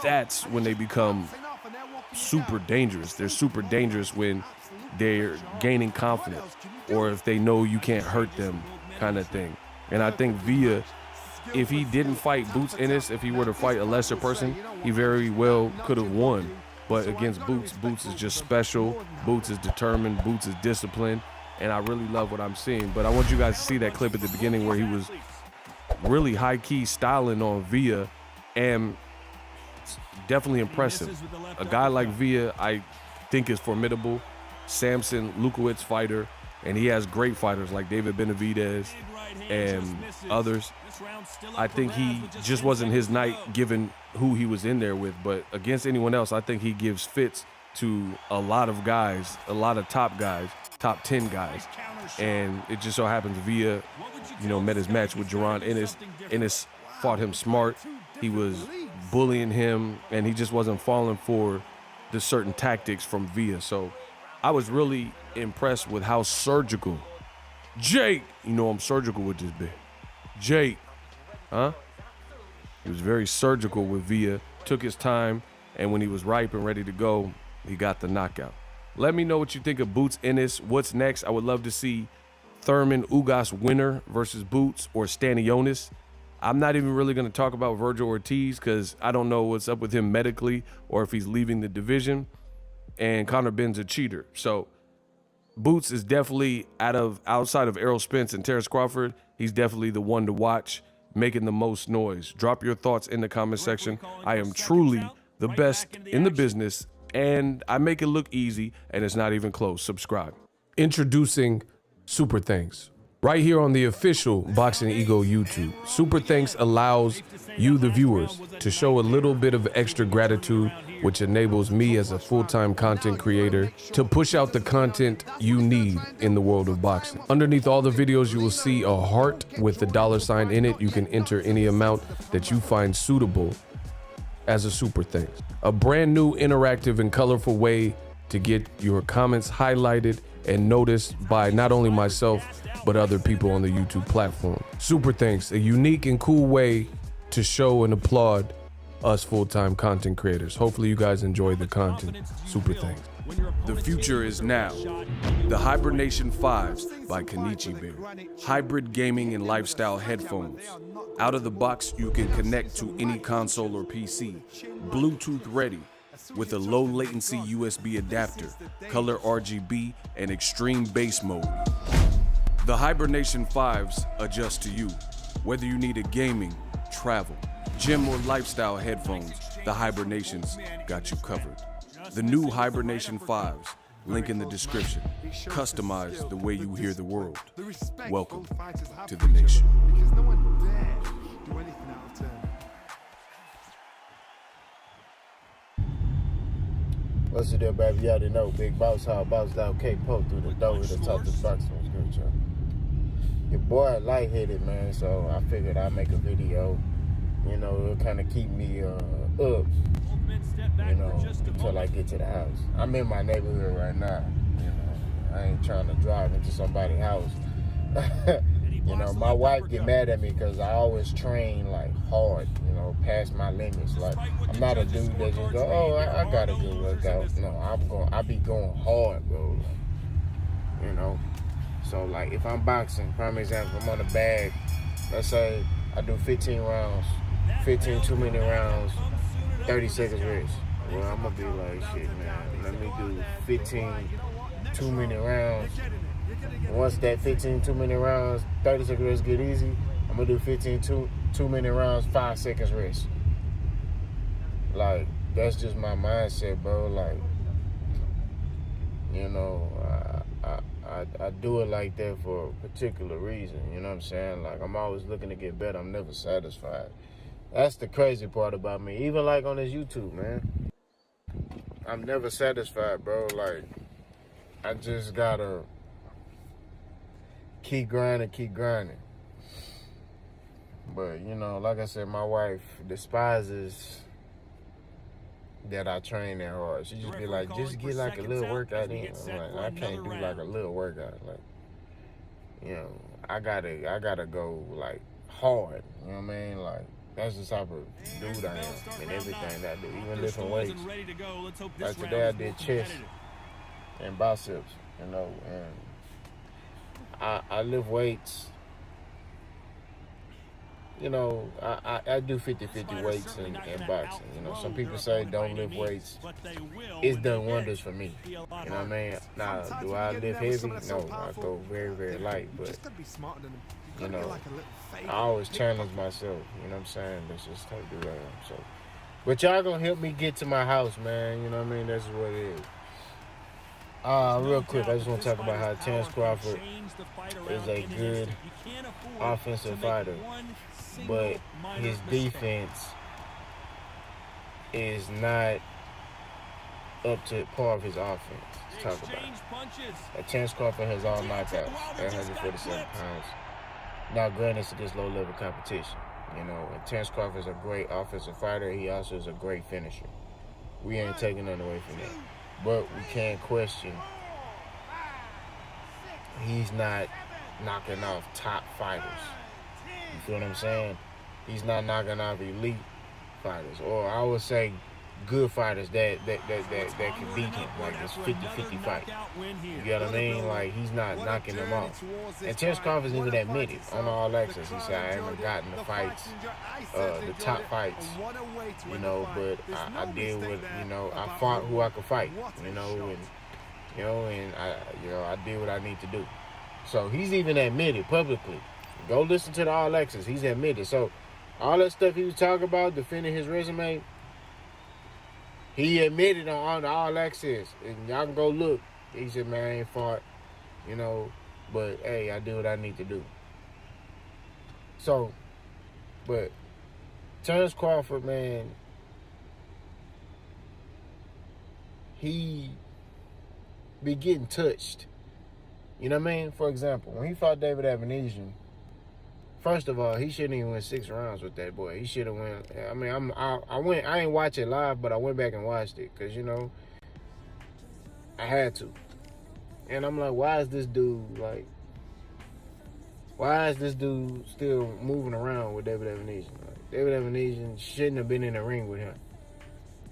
that's when they become super dangerous. They're super dangerous when they're gaining confidence or if they know you can't hurt them, kind of thing. And I think Villa, if he didn't fight Boots Ennis, if he were to fight a lesser person, he very well could have won. But against Boots, Boots is just special. Boots is determined. Boots is disciplined. And I really love what I'm seeing. But I want you guys to see that clip at the beginning where he was really high-key styling on Villa, and definitely impressive. A guy like Villa, I think, is formidable. Samson Lukowicz fighter, and he has great fighters like David Benavidez and others. I think he just wasn't his night given who he was in there with, but against anyone else, I think he gives fits to a lot of guys, a lot of top guys, top 10 guys. And it just so happens Villa, met his match with Jaron Ennis. Ennis fought him smart. He was bullying him, and he just wasn't falling for the certain tactics from Villa. So I was really impressed with how surgical Jake, I'm surgical with this bit. Jake, huh? He was very surgical with Villa, took his time, and when he was ripe and ready to go, he got the knockout. Let me know what you think of Boots Ennis. What's next? I would love to see Thurman Ugas winner versus Boots or Stanionis. I'm not even really going to talk about Virgil Ortiz because I don't know what's up with him medically or if he's leaving the division. And Conor Ben's a cheater. So Boots is definitely outside of Errol Spence and Terrence Crawford, he's definitely the one to watch, making the most noise. Drop your thoughts in the comment section. I am truly the best in the business, and I make it look easy, and it's not even close. Subscribe. Introducing Super Thanks. Right here on the official Boxing Ego YouTube. Super Thanks allows you, the viewers, to show a little bit of extra gratitude, which enables me as a full-time content creator to push out the content you need in the world of boxing. Underneath all the videos, you will see a heart with the $sign in it. You can enter any amount that you find suitable as a super thanks. A brand new interactive and colorful way to get your comments highlighted and noticed by not only myself, but other people on the YouTube platform. Super thanks, a unique and cool way to show and applaud us full-time content creators. Hopefully you guys enjoy the content. Super thanks. The future is now. The Hibernation 5s by Kenichi Bear. Hybrid gaming and lifestyle headphones. Out of the box, you can connect to any console or PC. Bluetooth ready with a low latency USB adapter, color RGB, and extreme bass mode. The Hibernation 5s adjust to you. Whether you need a gaming, travel, gym, or lifestyle headphones, the Hibernations got you covered. The new Hibernation 5s, link in the description. Customize the way you hear the world. Welcome to the nation. Because no one dare do anything out of turn. What's the deal, baby? You already know. Big Boss Hog, Boss Down, K-Poke through the door to talk to boxing. What's good, y'all? Your boy lightheaded, man, so I figured I'd make a video. You know, it'll kind of keep me up, you know, until I get to the house. I'm in my neighborhood right now. You know, I ain't trying to drive into somebody's house. You know, my wife get mad at me because I always train like hard, you know, past my limits. Like, I'm not a dude that just go, oh, I got a good workout. No, I be going hard, bro. Like, you know, so like if I'm boxing, prime example, I'm on a bag. Let's say I do 15 rounds, 15 2-minute rounds, 30 seconds rest. Well, I'm gonna be like, shit, man, let me do 15 2-minute rounds. Once that 15 2-minute rounds, 30 seconds rest get easy, I'm gonna do 15 2-minute rounds, 5 seconds rest. Like, that's just my mindset, bro. Like, you know, I do it like that for a particular reason, you know what I'm saying? Like, I'm always looking to get better. I'm never satisfied. That's the crazy part about me. Even like on this YouTube, man, I'm never satisfied, bro. Like, I just gotta keep grinding. But, you know, like I said, my wife despises that I train that hard. She just be like, just get like a little workout in. I'm like, I can't do like a little workout. Like, you know, I gotta go like hard. You know what I mean? Like, that's the type of dude I am in everything that I do, even lifting weights. Like today I did chest and biceps, you know, and I lift weights. You know, I do 50-50 weights in boxing. You know, some people say don't lift weights. It's done wonders for me. You know what I mean? Now, do I lift heavy? No, I go very, very light. But, you know, I always challenge myself. You know what I'm saying? That's just how I do that. So, but y'all gonna help me get to my house, man. You know what I mean? That's what it is. Real quick, I just want to talk about how Terence Crawford is a good offensive fighter, but his defense is not up to par of his offense. Let's talk about it. Terence Crawford has all knockouts at 147 pounds. Now, granted, it's against low-level competition. You know, and Terence Crawford is a great offensive fighter. He also is a great finisher. We ain't taking nothing away from that. But we can't question he's not knocking off top fighters. You feel what I'm saying? He's not knocking off elite fighters, or I would say good fighters that can beat him. Like it's 50-50 fight. You get what I mean? Like he's not knocking them off. And Terence Crawford's even admitted on All Access. He said, I haven't gotten the fights, the top fights, you know, but I deal with, you know, I fought who I could fight, you know, and I did what I need to do. So he's even admitted publicly. Go listen to the All Access. He's admitted. So all that stuff he was talking about, defending his resume, he admitted on the All Access. And y'all can go look. He said, man, I ain't fought you know. But hey, I do what I need to do. So, but Terrence Crawford, man, he be getting touched. You know what I mean? For example, when he fought David Avenesian, first of all, he shouldn't even win 6 rounds with that boy. He should have won. I mean, I ain't watch it live, but I went back and watched it because, you know, I had to. And I'm like, why is this dude still moving around with David Avenesian? Like, David Avenesian shouldn't have been in the ring with him.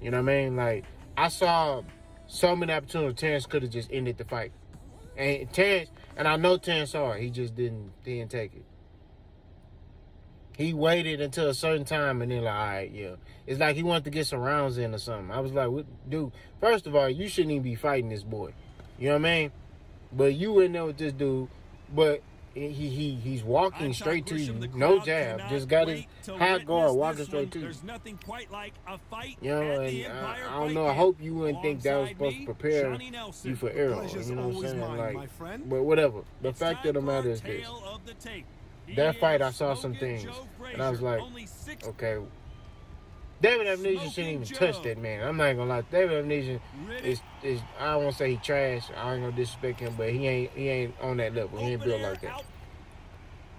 You know what I mean? Like, I saw so many opportunities. Terrence could have just ended the fight. And I know Terrence saw it. He just didn't take it. He waited until a certain time and then like, all right, yeah. It's like he wanted to get some rounds in or something. I was like, what, dude, first of all, you shouldn't even be fighting this boy. You know what I mean? But you in there with this dude, but he's walking straight to you. No jab. Just got his hot guard walking straight to you. There's nothing quite like a fight. You know, and I don't know. I hope you wouldn't think that was supposed to prepare you for Errol. You know what I'm saying? Like, but whatever. The fact of the matter is this. That fight, I saw some things, and I was like, okay, David Avenesian shouldn't even touch that man. I'm not gonna lie. David Avenesian is I don't want to say he trash. I ain't gonna disrespect him, but he ain't on that level. He ain't built like that.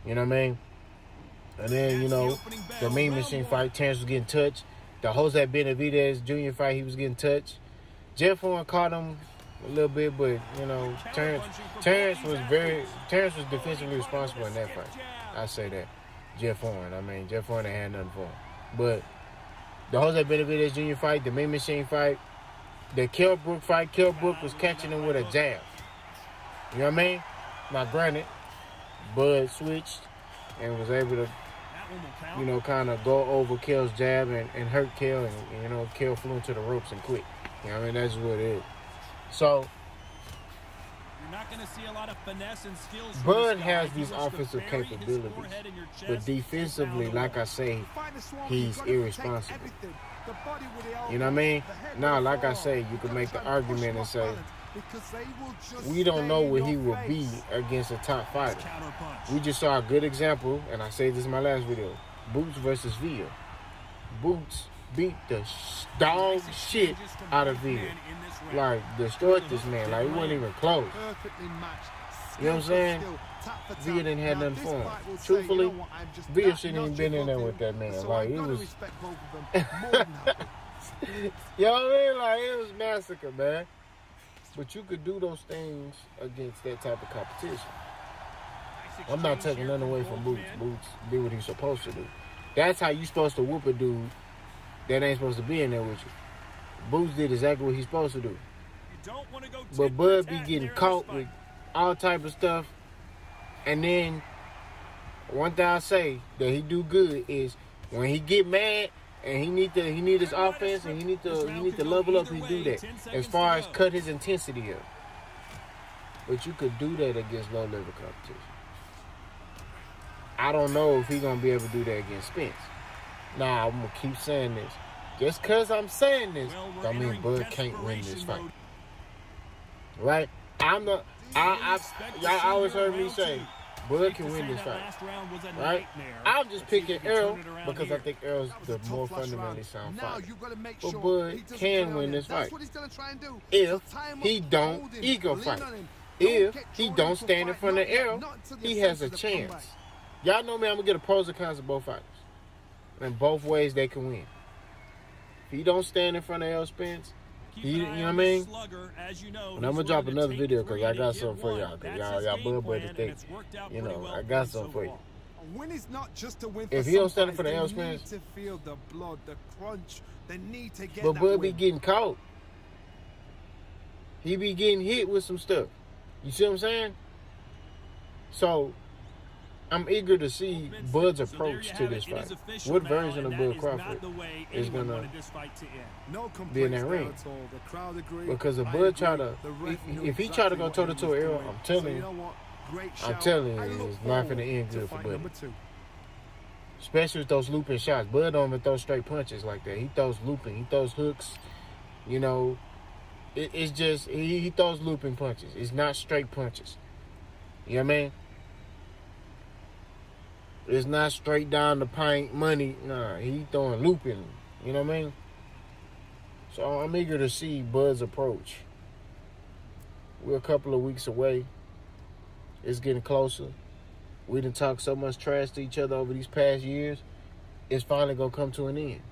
You know what I mean? And then, you know, the Mean Machine fight, Terrence was getting touched. The Jose Benavidez Jr. fight, he was getting touched. Jeff Horn caught him a little bit, but, you know, Terrence was defensively responsible in that fight. I say that. Jeff Horn. I mean, Jeff Horn ain't had nothing for him. But the Jose Benavidez Jr. fight, the Mean Machine fight, the Kell Brook fight, Kell Brook was catching him with a jab. You know what I mean? Now, granted, Bud switched and was able to, you know, kind of go over Kell's jab and hurt Kell, and, you know, Kell flew into the ropes and quit. You know what I mean? That's what it is. So, you're not going to see a lot of finesse and skills. Bud has these offensive capabilities, but defensively, like I say, he's irresponsible. You know what I mean? Now, like I say, you can make the argument and say, we don't know what he will be against a top fighter. We just saw a good example, and I said this in my last video, Boots versus Villa. Boots beat the dog shit out of Villa. Like, destroyed this man. Like, it wasn't even close. You know what I'm saying? Villa didn't have nothing for him. Truthfully, Villa shouldn't even been in there with that man. Like, it was... You know what I mean? Like, it was massacre, man. But you could do those things against that type of competition. I'm not taking nothing away from Boots. Boots did what he's supposed to do. That's how you supposed to whoop a dude that ain't supposed to be in there with you. Boots did exactly what he's supposed to do. But Bud be getting caught with all type of stuff. And then one thing I say that he do good is when he get mad and he need his offense and he need to level up, he do that. As far as cut his intensity up. But you could do that against low level competition. I don't know if he's gonna be able to do that against Spence. Nah, I'm gonna keep saying this. Just cause I'm saying this, don't mean Bud can't win this fight. Right? Y'all always heard me say, Bud can win this fight. Right? I'm just picking Errol because I think Errol's the more fundamentally sound fighter. But Bud can win this fight. If he don't ego fight. If he don't stand in front of Errol, he has a chance. Y'all know me, I'm gonna get the pros and cons of both fighters. And both ways they can win. If he don't stand in front of Errol Spence, you know what I mean? And I'm gonna drop another video because I got something for y'all. Because y'all buddy think, you know, I got something for you. If he don't stand in front of Errol Spence, but Bud be getting caught. He be getting hit with some stuff. You see what I'm saying? So, I'm eager to see Bud's approach to this fight. What version of Bud Crawford is going to be in that ring? Because if Bud if he try to go toe-to-toe Errol, I'm telling you, it's not going to end good for Bud. Especially with those looping shots. Bud don't even throw straight punches like that. He throws looping. He throws hooks. You know, it's just, he throws looping punches. It's not straight punches. You know what I mean? It's not straight down the pint money. Nah, he throwing looping. You know what I mean? So I'm eager to see Bud's approach. We're a couple of weeks away. It's getting closer. We done talked so much trash to each other over these past years. It's finally going to come to an end.